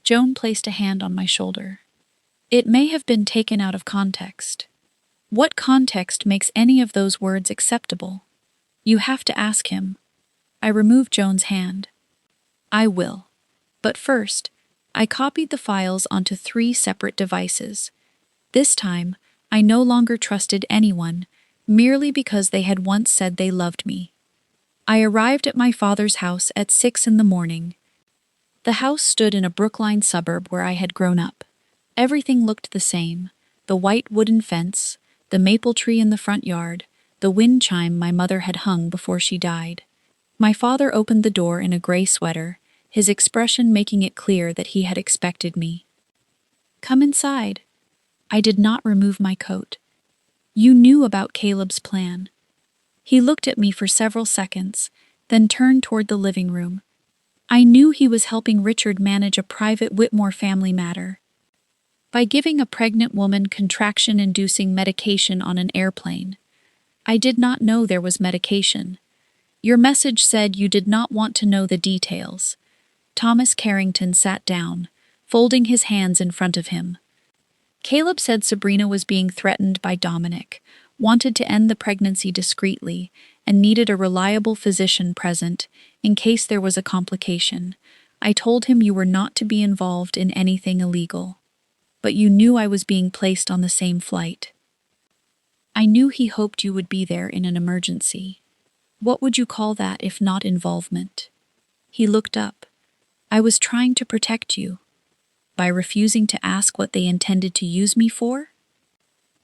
Joan placed a hand on my shoulder. It may have been taken out of context. What context makes any of those words acceptable? You have to ask him. I removed Joan's hand. I will. But first, I copied the files onto 3 separate devices. This time, I no longer trusted anyone, merely because they had once said they loved me. I arrived at my father's house at 6 in the morning. The house stood in a Brookline suburb where I had grown up. Everything looked the same: the white wooden fence, the maple tree in the front yard, the wind chime my mother had hung before she died. My father opened the door in a gray sweater, his expression making it clear that he had expected me. Come inside. I did not remove my coat. You knew about Caleb's plan. He looked at me for several seconds, then turned toward the living room. I knew he was helping Richard manage a private Whitmore family matter. By giving a pregnant woman contraction-inducing medication on an airplane. I did not know there was medication. Your message said you did not want to know the details. Thomas Carrington sat down, folding his hands in front of him. Caleb said Sabrina was being threatened by Dominic, wanted to end the pregnancy discreetly, and needed a reliable physician present in case there was a complication. I told him you were not to be involved in anything illegal. But you knew I was being placed on the same flight. I knew he hoped you would be there in an emergency. What would you call that if not involvement? He looked up. I was trying to protect you. By refusing to ask what they intended to use me for?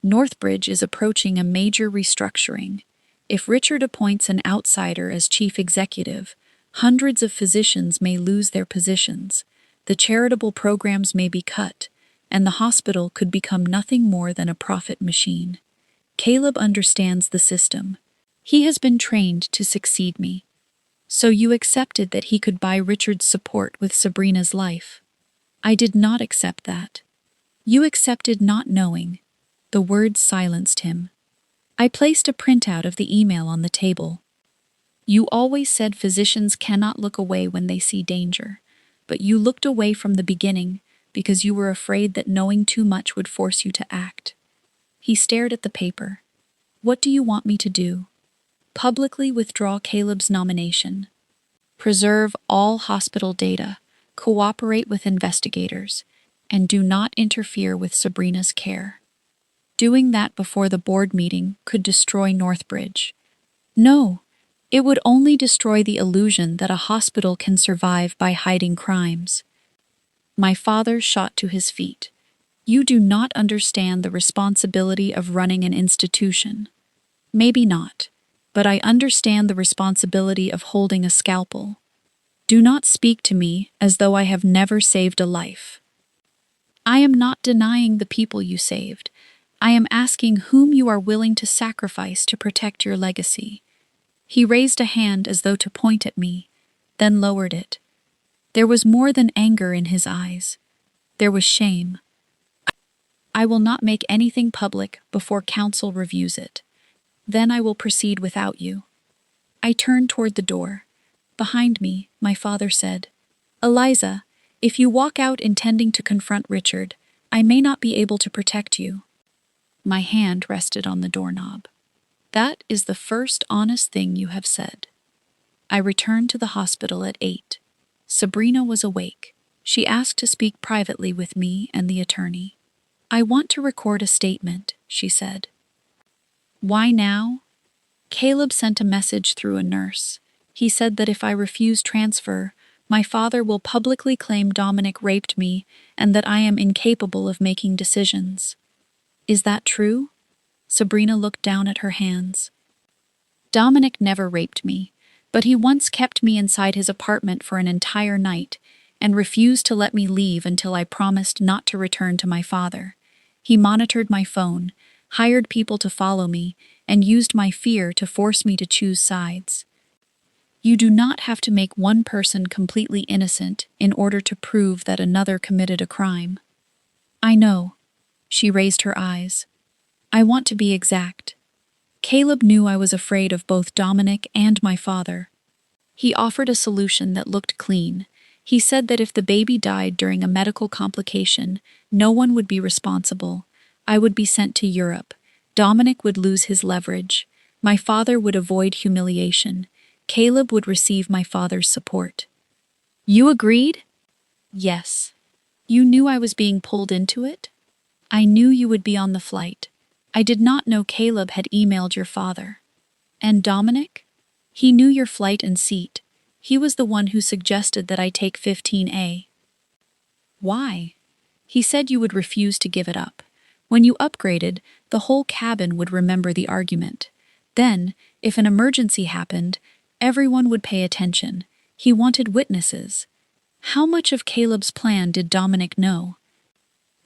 Northbridge is approaching a major restructuring. If Richard appoints an outsider as chief executive, hundreds of physicians may lose their positions, the charitable programs may be cut, and the hospital could become nothing more than a profit machine. Caleb understands the system. He has been trained to succeed me. So you accepted that he could buy Richard's support with Sabrina's life. I did not accept that. You accepted not knowing. The words silenced him. I placed a printout of the email on the table. You always said physicians cannot look away when they see danger, but you looked away from the beginning because you were afraid that knowing too much would force you to act. He stared at the paper. What do you want me to do? Publicly withdraw Caleb's nomination. Preserve all hospital data. Cooperate with investigators. And do not interfere with Sabrina's care. Doing that before the board meeting could destroy Northbridge. No, it would only destroy the illusion that a hospital can survive by hiding crimes. My father shot to his feet. You do not understand the responsibility of running an institution. Maybe not, but I understand the responsibility of holding a scalpel. Do not speak to me as though I have never saved a life. I am not denying the people you saved. I am asking whom you are willing to sacrifice to protect your legacy. He raised a hand as though to point at me, then lowered it. There was more than anger in his eyes. There was shame. I will not make anything public before council reviews it. Then I will proceed without you. I turned toward the door. Behind me, my father said, Eliza, if you walk out intending to confront Richard, I may not be able to protect you. My hand rested on the doorknob. That is the first honest thing you have said. I returned to the hospital at 8. Sabrina was awake. She asked to speak privately with me and the attorney. I want to record a statement, she said. Why now? Caleb sent a message through a nurse. He said that if I refuse transfer, my father will publicly claim Dominic raped me and that I am incapable of making decisions. Is that true? Sabrina looked down at her hands. Dominic never raped me, but he once kept me inside his apartment for an entire night and refused to let me leave until I promised not to return to my father. He monitored my phone, hired people to follow me, and used my fear to force me to choose sides. You do not have to make one person completely innocent in order to prove that another committed a crime. I know. She raised her eyes. I want to be exact. Caleb knew I was afraid of both Dominic and my father. He offered a solution that looked clean. He said that if the baby died during a medical complication, no one would be responsible. I would be sent to Europe. Dominic would lose his leverage. My father would avoid humiliation. Caleb would receive my father's support. You agreed? Yes. You knew I was being pulled into it? I knew you would be on the flight. I did not know Caleb had emailed your father. And Dominic? He knew your flight and seat. He was the one who suggested that I take 15A. Why? He said you would refuse to give it up. When you upgraded, the whole cabin would remember the argument. Then, if an emergency happened, everyone would pay attention. He wanted witnesses. How much of Caleb's plan did Dominic know?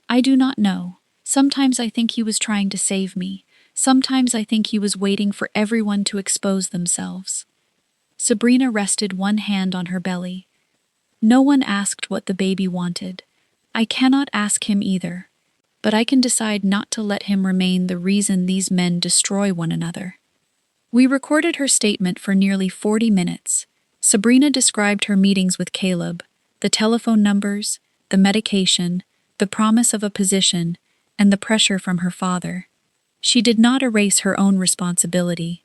I do not know. Sometimes I think he was trying to save me. Sometimes I think he was waiting for everyone to expose themselves. Sabrina rested one hand on her belly. No one asked what the baby wanted. I cannot ask him either. But I can decide not to let him remain the reason these men destroy one another. We recorded her statement for nearly 40 minutes. Sabrina described her meetings with Caleb, the telephone numbers, the medication, the promise of a position, and the pressure from her father. She did not erase her own responsibility.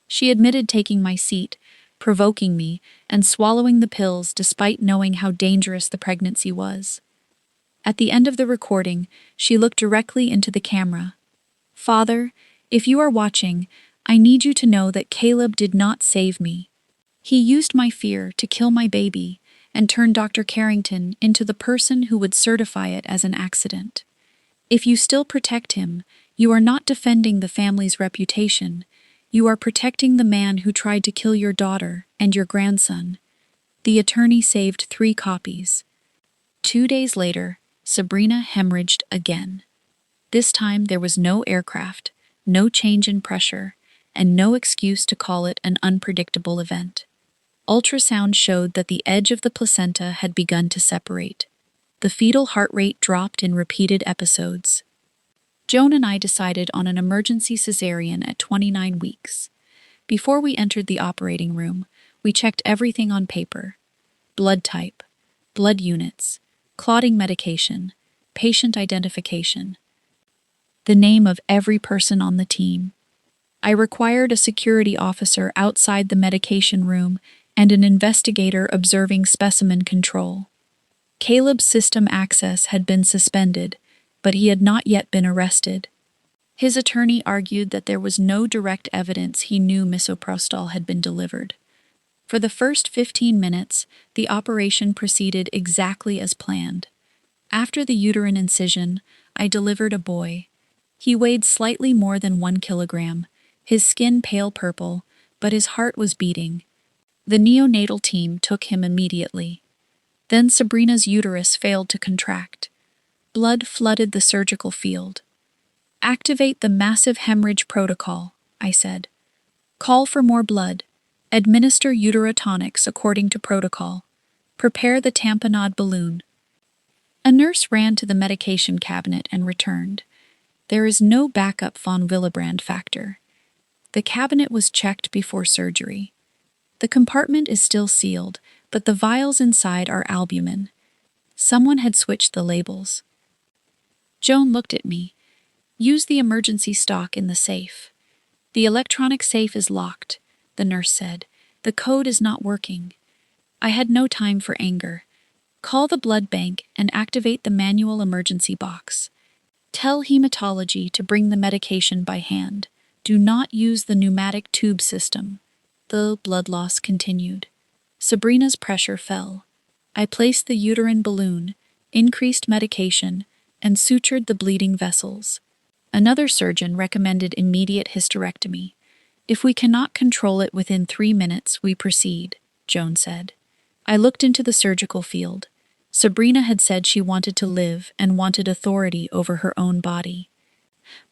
She admitted taking my seat, provoking me, and swallowing the pills despite knowing how dangerous the pregnancy was. At the end of the recording, she looked directly into the camera. Father, if you are watching, I need you to know that Caleb did not save me. He used my fear to kill my baby and turn Dr. Carrington into the person who would certify it as an accident. If you still protect him, you are not defending the family's reputation. You are protecting the man who tried to kill your daughter and your grandson. The attorney saved 3 copies. 2 days later, Sabrina hemorrhaged again. This time there was no aircraft, no change in pressure, and no excuse to call it an unpredictable event. Ultrasound showed that the edge of the placenta had begun to separate. The fetal heart rate dropped in repeated episodes. Joan and I decided on an emergency cesarean at 29 weeks. Before we entered the operating room, we checked everything on paper: blood type, blood units, clotting medication, patient identification, the name of every person on the team. I required a security officer outside the medication room and an investigator observing specimen control. Caleb's system access had been suspended, but he had not yet been arrested. His attorney argued that there was no direct evidence he knew misoprostol had been delivered. For the first 15 minutes, the operation proceeded exactly as planned. After the uterine incision, I delivered a boy. He weighed slightly more than 1 kilogram, his skin pale purple, but his heart was beating. The neonatal team took him immediately. Then Sabrina's uterus failed to contract. Blood flooded the surgical field. Activate the massive hemorrhage protocol, I said. Call for more blood. Administer uterotonics according to protocol. Prepare the tamponade balloon. A nurse ran to the medication cabinet and returned. There is no backup von Willebrand factor. The cabinet was checked before surgery. The compartment is still sealed, but the vials inside are albumin. Someone had switched the labels. Joan looked at me. Use the emergency stock in the safe. The electronic safe is locked, the nurse said. The code is not working. I had no time for anger. Call the blood bank and activate the manual emergency box. Tell hematology to bring the medication by hand. Do not use the pneumatic tube system. The blood loss continued. Sabrina's pressure fell. I placed the uterine balloon, increased medication, and sutured the bleeding vessels. Another surgeon recommended immediate hysterectomy. If we cannot control it within 3 minutes, we proceed, Joan said. I looked into the surgical field. Sabrina had said she wanted to live and wanted authority over her own body.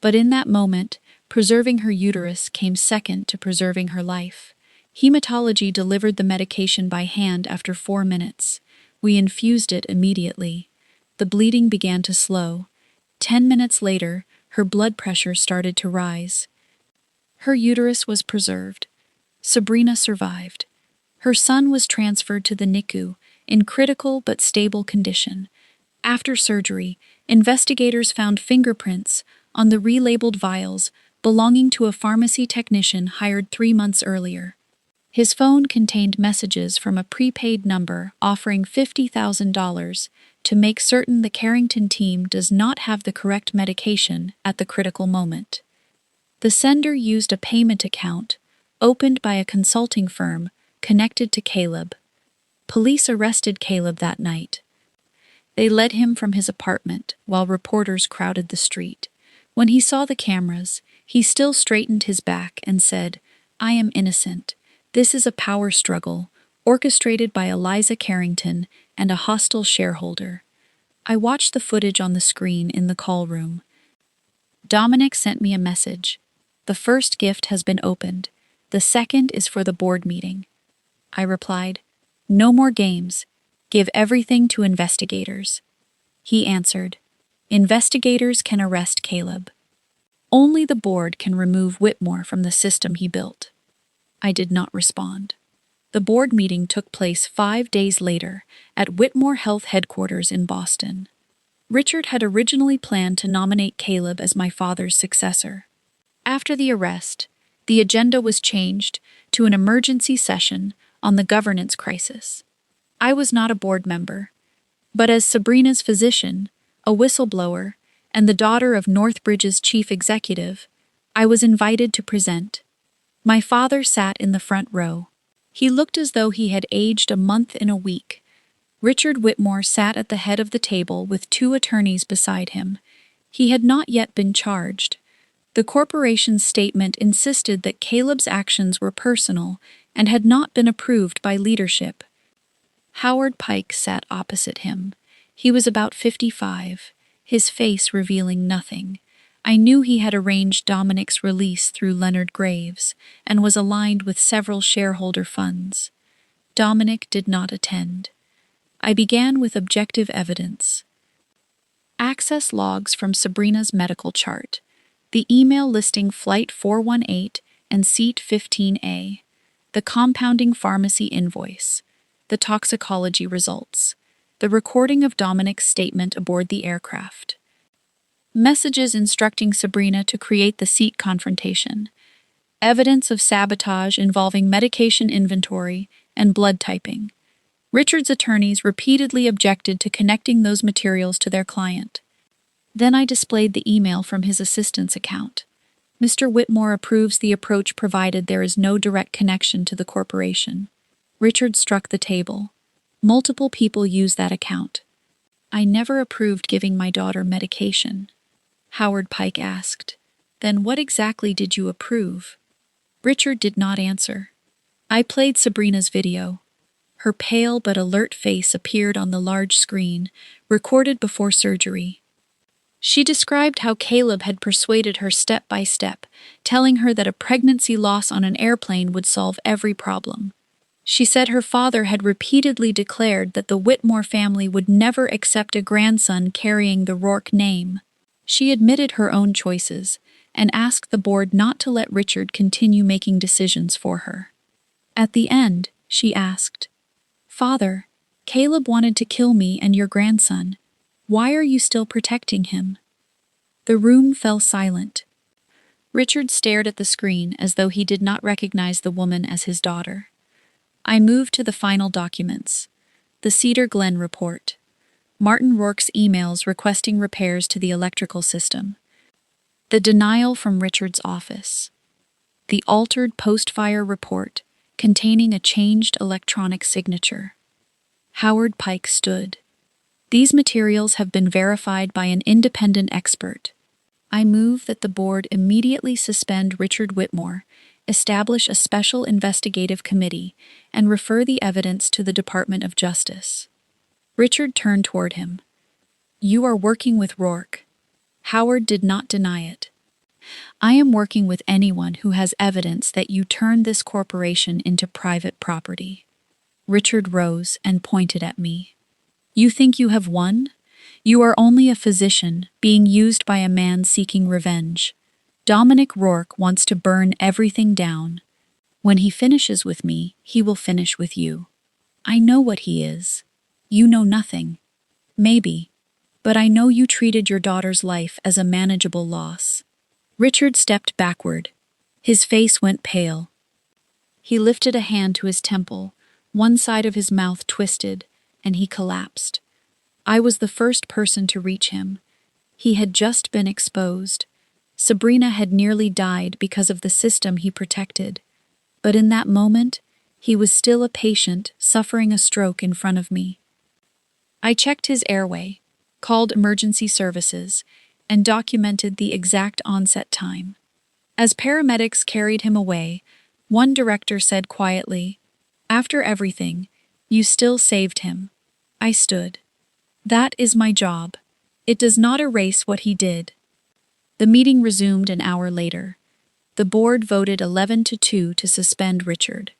But in that moment, preserving her uterus came second to preserving her life. Hematology delivered the medication by hand after 4 minutes. We infused it immediately. The bleeding began to slow. 10 minutes later, her blood pressure started to rise. Her uterus was preserved. Sabrina survived. Her son was transferred to the NICU in critical but stable condition. After surgery, investigators found fingerprints on the relabeled vials belonging to a pharmacy technician hired 3 months earlier. His phone contained messages from a prepaid number offering $50,000 to make certain the Carrington team does not have the correct medication at the critical moment. The sender used a payment account, opened by a consulting firm, connected to Caleb. Police arrested Caleb that night. They led him from his apartment while reporters crowded the street. When he saw the cameras, he still straightened his back and said, "I am innocent. This is a power struggle, orchestrated by Eliza Carrington and a hostile shareholder." I watched the footage on the screen in the call room. Dominic sent me a message. "The first gift has been opened. The second is for the board meeting." I replied, "No more games. Give everything to investigators." He answered, "Investigators can arrest Caleb. Only the board can remove Whitmore from the system he built." I did not respond. The board meeting took place 5 days later at Whitmore Health headquarters in Boston. Richard had originally planned to nominate Caleb as my father's successor. After the arrest, the agenda was changed to an emergency session on the governance crisis. I was not a board member, but as Sabrina's physician, a whistleblower, and the daughter of Northbridge's chief executive, I was invited to present. My father sat in the front row. He looked as though he had aged a month in a week. Richard Whitmore sat at the head of the table with 2 attorneys beside him. He had not yet been charged. The corporation's statement insisted that Caleb's actions were personal and had not been approved by leadership. Howard Pike sat opposite him. He was about 55, his face revealing nothing. I knew he had arranged Dominic's release through Leonard Graves and was aligned with several shareholder funds. Dominic did not attend. I began with objective evidence. Access logs from Sabrina's medical chart, the email listing Flight 418 and Seat 15A, the compounding pharmacy invoice, the toxicology results, the recording of Dominic's statement aboard the aircraft, messages instructing Sabrina to create the seat confrontation, evidence of sabotage involving medication inventory and blood typing. Richard's attorneys repeatedly objected to connecting those materials to their client. Then I displayed the email from his assistant's account. Mr. Whitmore approves the approach provided there is no direct connection to the corporation. Richard struck the table. Multiple people use that account. I never approved giving my daughter medication. Howard Pike asked. Then what exactly did you approve? Richard did not answer. I played Sabrina's video. Her pale but alert face appeared on the large screen, recorded before surgery. She described how Caleb had persuaded her step by step, telling her that a pregnancy loss on an airplane would solve every problem. She said her father had repeatedly declared that the Whitmore family would never accept a grandson carrying the Rourke name. She admitted her own choices and asked the board not to let Richard continue making decisions for her. At the end, she asked, "Father, Caleb wanted to kill me and your grandson. Why are you still protecting him?" The room fell silent. Richard stared at the screen as though he did not recognize the woman as his daughter. I moved to the final documents. The Cedar Glen report. Martin Rourke's emails requesting repairs to the electrical system. The denial from Richard's office. The altered post-fire report containing a changed electronic signature. Howard Pike stood. These materials have been verified by an independent expert. I move that the board immediately suspend Richard Whitmore, establish a special investigative committee, and refer the evidence to the Department of Justice. Richard turned toward him. You are working with Rourke. Howard did not deny it. I am working with anyone who has evidence that you turned this corporation into private property. Richard rose and pointed at me. You think you have won? You are only a physician being used by a man seeking revenge. Dominic Rourke wants to burn everything down. When he finishes with me, he will finish with you. I know what he is. You know nothing. Maybe. But I know you treated your daughter's life as a manageable loss. Richard stepped backward. His face went pale. He lifted a hand to his temple, one side of his mouth twisted, and he collapsed. I was the first person to reach him. He had just been exposed. Sabrina had nearly died because of the system he protected. But in that moment, he was still a patient suffering a stroke in front of me. I checked his airway, called emergency services, and documented the exact onset time. As paramedics carried him away, one director said quietly, "After everything, you still saved him." I stood. That is my job. It does not erase what he did. The meeting resumed an hour later. The board voted 11-2 to suspend Richard.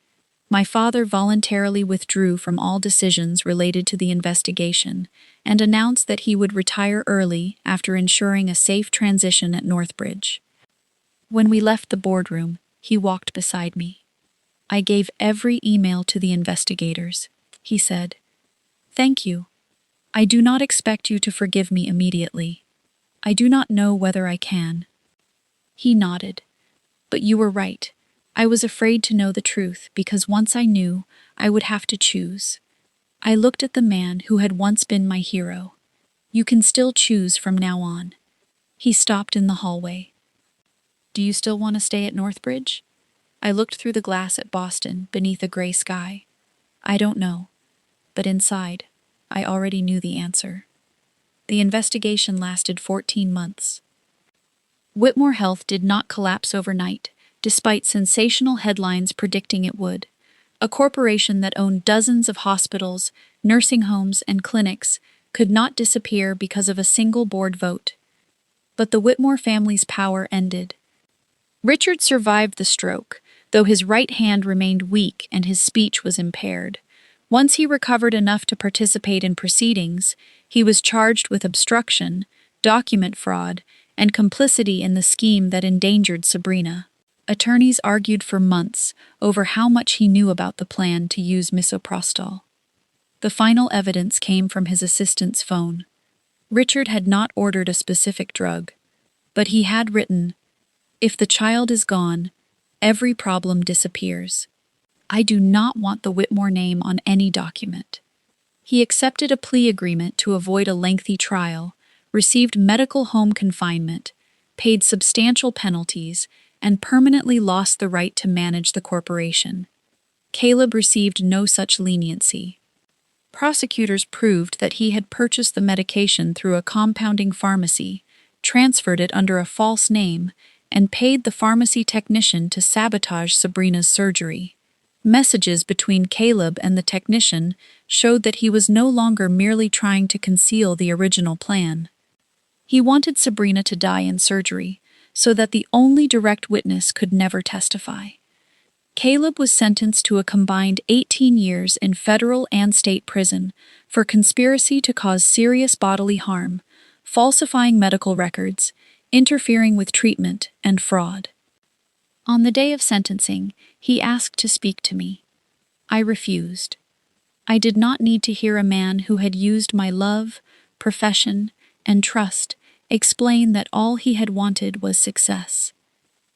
My father voluntarily withdrew from all decisions related to the investigation and announced that he would retire early after ensuring a safe transition at Northbridge. When we left the boardroom, he walked beside me. I gave every email to the investigators, he said. Thank you. I do not expect you to forgive me immediately. I do not know whether I can. He nodded. But you were right. I was afraid to know the truth because once I knew, I would have to choose. I looked at the man who had once been my hero. You can still choose from now on. He stopped in the hallway. Do you still want to stay at Northbridge? I looked through the glass at Boston beneath a gray sky. I don't know. But inside, I already knew the answer. The investigation lasted 14 months. Whitmore Health did not collapse overnight, despite sensational headlines predicting it would. A corporation that owned dozens of hospitals, nursing homes, and clinics could not disappear because of a single board vote. But the Whitmore family's power ended. Richard survived the stroke, though his right hand remained weak and his speech was impaired. Once he recovered enough to participate in proceedings, he was charged with obstruction, document fraud, and complicity in the scheme that endangered Sabrina. Attorneys argued for months over how much he knew about the plan to use misoprostol. The final evidence came from his assistant's phone. Richard had not ordered a specific drug, but he had written, "If the child is gone, every problem disappears." I do not want the Whitmore name on any document. He accepted a plea agreement to avoid a lengthy trial, received medical home confinement, paid substantial penalties, and permanently lost the right to manage the corporation. Caleb received no such leniency. Prosecutors proved that he had purchased the medication through a compounding pharmacy, transferred it under a false name, and paid the pharmacy technician to sabotage Sabrina's surgery. Messages between Caleb and the technician showed that he was no longer merely trying to conceal the original plan. He wanted Sabrina to die in surgery, so that the only direct witness could never testify. Caleb was sentenced to a combined 18 years in federal and state prison for conspiracy to cause serious bodily harm, falsifying medical records, interfering with treatment, and fraud. On the day of sentencing, he asked to speak to me. I refused. I did not need to hear a man who had used my love, profession, and trust explain that all he had wanted was success.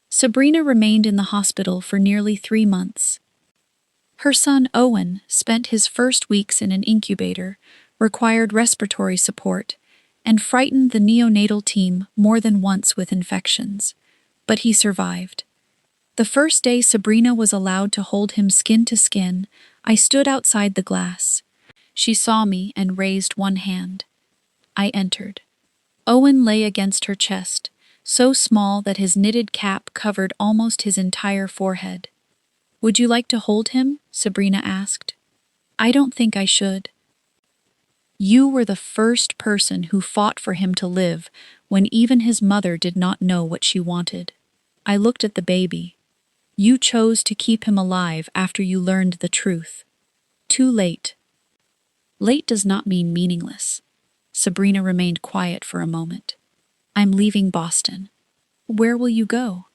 Sabrina remained in the hospital for nearly 3 months. Her son Owen spent his first weeks in an incubator, required respiratory support, and frightened the neonatal team more than once with infections. But he survived. The first day Sabrina was allowed to hold him skin to skin, I stood outside the glass. She saw me and raised one hand. I entered. Owen lay against her chest, so small that his knitted cap covered almost his entire forehead. "Would you like to hold him?" Sabrina asked. "I don't think I should." "You were the first person who fought for him to live when even his mother did not know what she wanted." I looked at the baby. "You chose to keep him alive after you learned the truth. Too late." Late does not mean meaningless. Sabrina remained quiet for a moment. "I'm leaving Boston." "Where will you go?"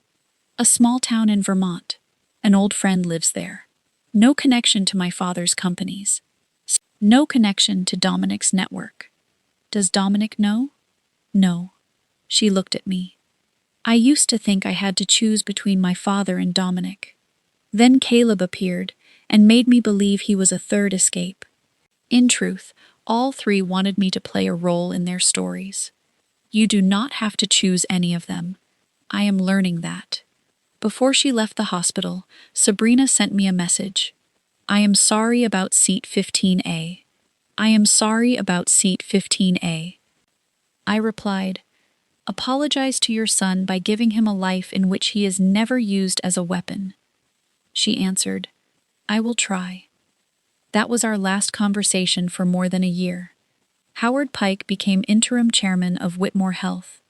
"A small town in Vermont. An old friend lives there. No connection to my father's companies. No connection to Dominic's network." "Does Dominic know?" "No." She looked at me. "I used to think I had to choose between my father and Dominic. Then Caleb appeared and made me believe he was a third escape. In truth, all three wanted me to play a role in their stories. You do not have to choose any of them. I am learning that." Before she left the hospital, Sabrina sent me a message. "I am sorry about seat 15A. I am sorry about seat 15A." I replied, "Apologize to your son by giving him a life in which he is never used as a weapon." She answered, "I will try." That was our last conversation for more than a year. Howard Pike became interim chairman of Whitmore Health.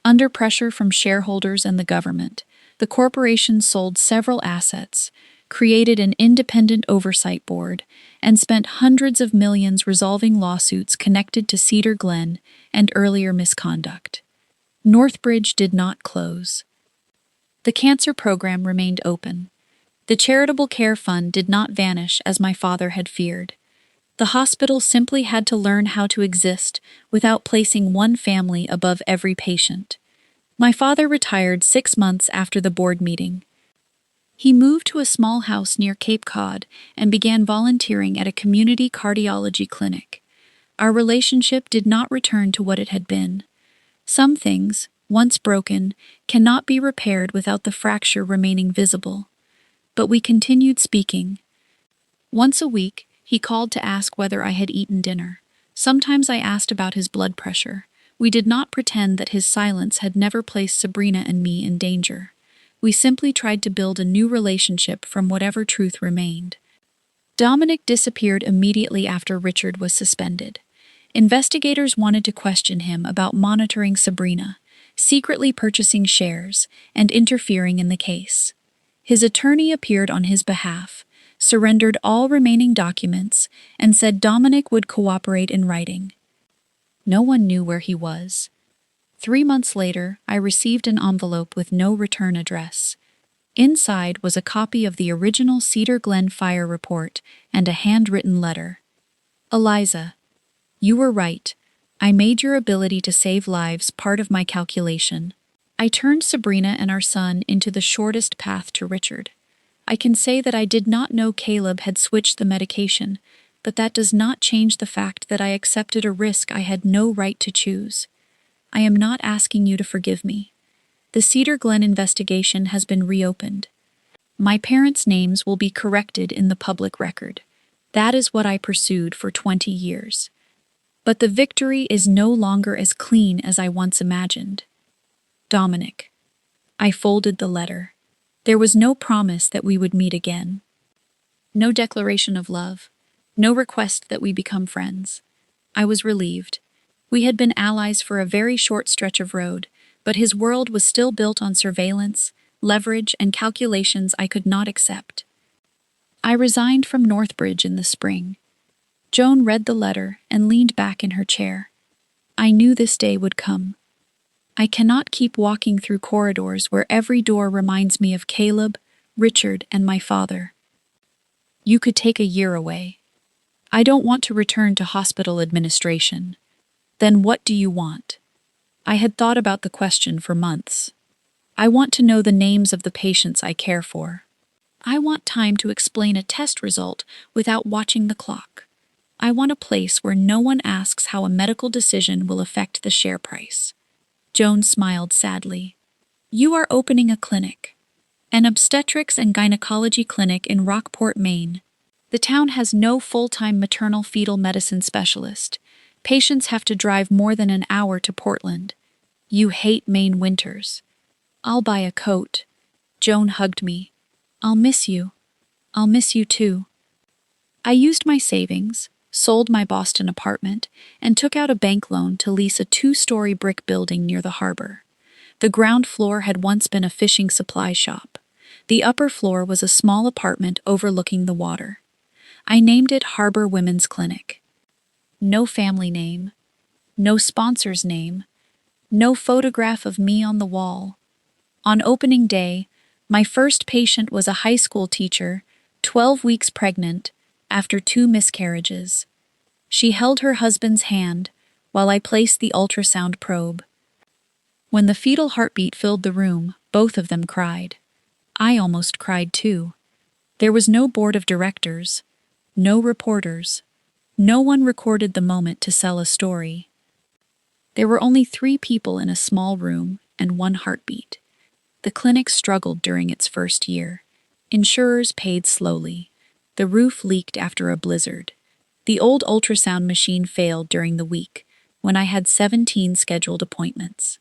Under pressure from shareholders and the government, the corporation sold several assets, created an independent oversight board, and spent hundreds of millions resolving lawsuits connected to Cedar Glen and earlier misconduct. Northbridge did not close. The cancer program remained open. The charitable care fund did not vanish as my father had feared. The hospital simply had to learn how to exist without placing one family above every patient. My father retired 6 months after the board meeting. He moved to a small house near Cape Cod and began volunteering at a community cardiology clinic. Our relationship did not return to what it had been. Some things, once broken, cannot be repaired without the fracture remaining visible. But we continued speaking. Once a week, he called to ask whether I had eaten dinner. Sometimes I asked about his blood pressure. We did not pretend that his silence had never placed Sabrina and me in danger. We simply tried to build a new relationship from whatever truth remained. Dominic disappeared immediately after Richard was suspended. Investigators wanted to question him about monitoring Sabrina, secretly purchasing shares, and interfering in the case. His attorney appeared on his behalf, surrendered all remaining documents, and said Dominic would cooperate in writing. No one knew where he was. 3 months later, I received an envelope with no return address. Inside was a copy of the original Cedar Glen fire report and a handwritten letter. "Eliza, you were right. I made your ability to save lives part of my calculation. I turned Sabrina and our son into the shortest path to Richard. I can say that I did not know Caleb had switched the medication, but that does not change the fact that I accepted a risk I had no right to choose. I am not asking you to forgive me. The Cedar Glen investigation has been reopened. My parents' names will be corrected in the public record. That is what I pursued for 20 years. But the victory is no longer as clean as I once imagined. Dominic." I folded the letter. There was no promise that we would meet again. No declaration of love. No request that we become friends. I was relieved. We had been allies for a very short stretch of road, but his world was still built on surveillance, leverage, and calculations I could not accept. I resigned from Northbridge in the spring. Joan read the letter and leaned back in her chair. I knew this day would come. I cannot keep walking through corridors where every door reminds me of Caleb, Richard, and my father. You could take a year away. I don't want to return to hospital administration. Then what do you want? I had thought about the question for months. I want to know the names of the patients I care for. I want time to explain a test result without watching the clock. I want a place where no one asks how a medical decision will affect the share price. Joan smiled sadly. You are opening a clinic. An obstetrics and gynecology clinic in Rockport, Maine. The town has no full-time maternal fetal medicine specialist. Patients have to drive more than an hour to Portland. You hate Maine winters. I'll buy a coat. Joan hugged me. I'll miss you. I'll miss you too. I used my savings, sold my Boston apartment, and took out a bank loan to lease a 2-story brick building near the harbor. The ground floor had once been a fishing supply shop. The upper floor was a small apartment overlooking the water. I named it Harbor Women's Clinic. No family name, no sponsor's name, no photograph of me on the wall. On opening day, my first patient was a high school teacher, 12 weeks pregnant, after 2 miscarriages. She held her husband's hand while I placed the ultrasound probe. When the fetal heartbeat filled the room, both of them cried. I almost cried too. There was no board of directors, no reporters. No one recorded the moment to sell a story. There were only 3 people in a small room and 1 heartbeat. The clinic struggled during its first year. Insurers paid slowly. The roof leaked after a blizzard. The old ultrasound machine failed during the week, when I had 17 scheduled appointments.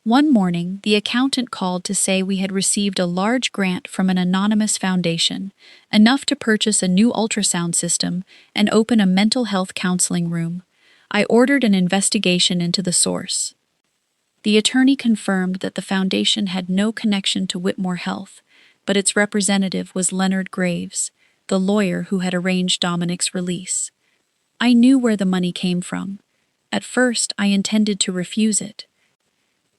One morning, the accountant called to say we had received a large grant from an anonymous foundation, enough to purchase a new ultrasound system and open a mental health counseling room. I ordered an investigation into the source. The attorney confirmed that the foundation had no connection to Whitmore Health, but its representative was Leonard Graves, the lawyer who had arranged Dominic's release. I knew where the money came from. At first, I intended to refuse it.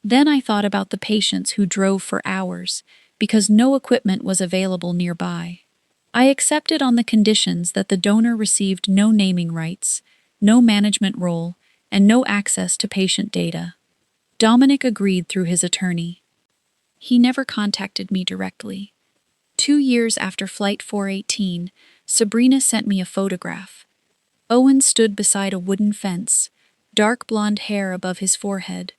Then I thought about the patients who drove for hours because no equipment was available nearby. I accepted on the conditions that the donor received no naming rights, no management role, and no access to patient data. Dominic agreed through his attorney. He never contacted me directly. 2 years after Flight 418, Sabrina sent me a photograph. Owen stood beside a wooden fence, dark blonde hair above his forehead,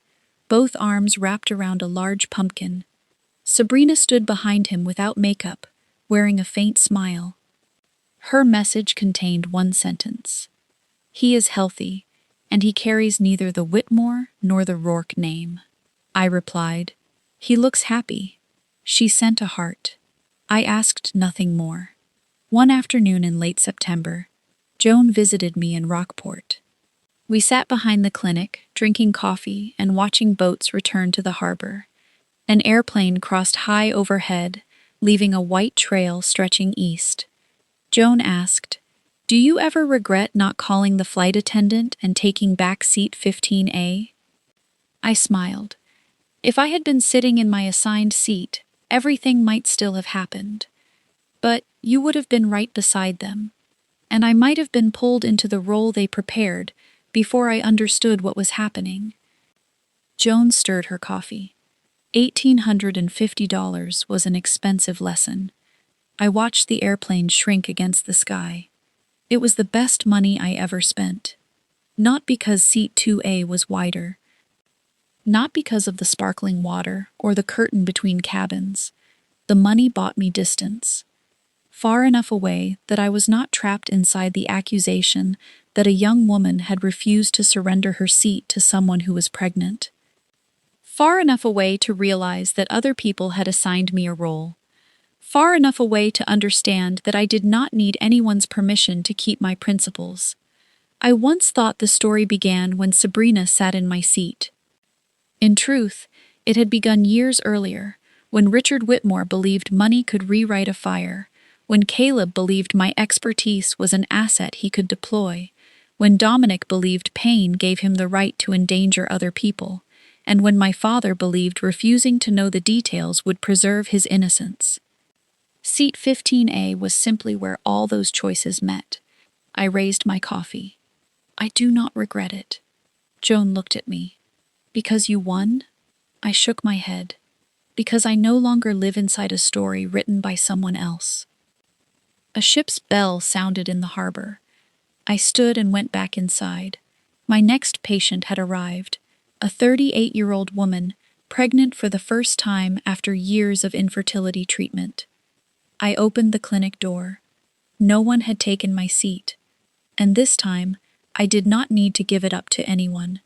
both arms wrapped around a large pumpkin. Sabrina stood behind him without makeup, wearing a faint smile. Her message contained 1 sentence. He is healthy, and he carries neither the Whitmore nor the Rourke name. I replied, he looks happy. She sent a heart. I asked nothing more. One afternoon in late September, Joan visited me in Rockport. We sat behind the clinic, drinking coffee and watching boats return to the harbor. An airplane crossed high overhead, leaving a white trail stretching east. Joan asked, "Do you ever regret not calling the flight attendant and taking back seat 15A?" I smiled. If I had been sitting in my assigned seat, everything might still have happened. But you would have been right beside them, and I might have been pulled into the role they prepared before I understood what was happening. Joan stirred her coffee. $1,850 was an expensive lesson. I watched the airplane shrink against the sky. It was the best money I ever spent. Not because seat 2A was wider. Not because of the sparkling water or the curtain between cabins. The money bought me distance. Far enough away that I was not trapped inside the accusation that a young woman had refused to surrender her seat to someone who was pregnant. Far enough away to realize that other people had assigned me a role. Far enough away to understand that I did not need anyone's permission to keep my principles. I once thought the story began when Sabrina sat in my seat. In truth, it had begun years earlier, when Richard Whitmore believed money could rewrite a fire, when Caleb believed my expertise was an asset he could deploy, when Dominic believed pain gave him the right to endanger other people, and when my father believed refusing to know the details would preserve his innocence. Seat 15A was simply where all those choices met. I raised my coffee. I do not regret it. Joan looked at me. Because you won? I shook my head. Because I no longer live inside a story written by someone else. A ship's bell sounded in the harbor. I stood and went back inside. My next patient had arrived, a 38-year-old woman, pregnant for the first time after years of infertility treatment. I opened the clinic door. No one had taken my seat. And this time, I did not need to give it up to anyone.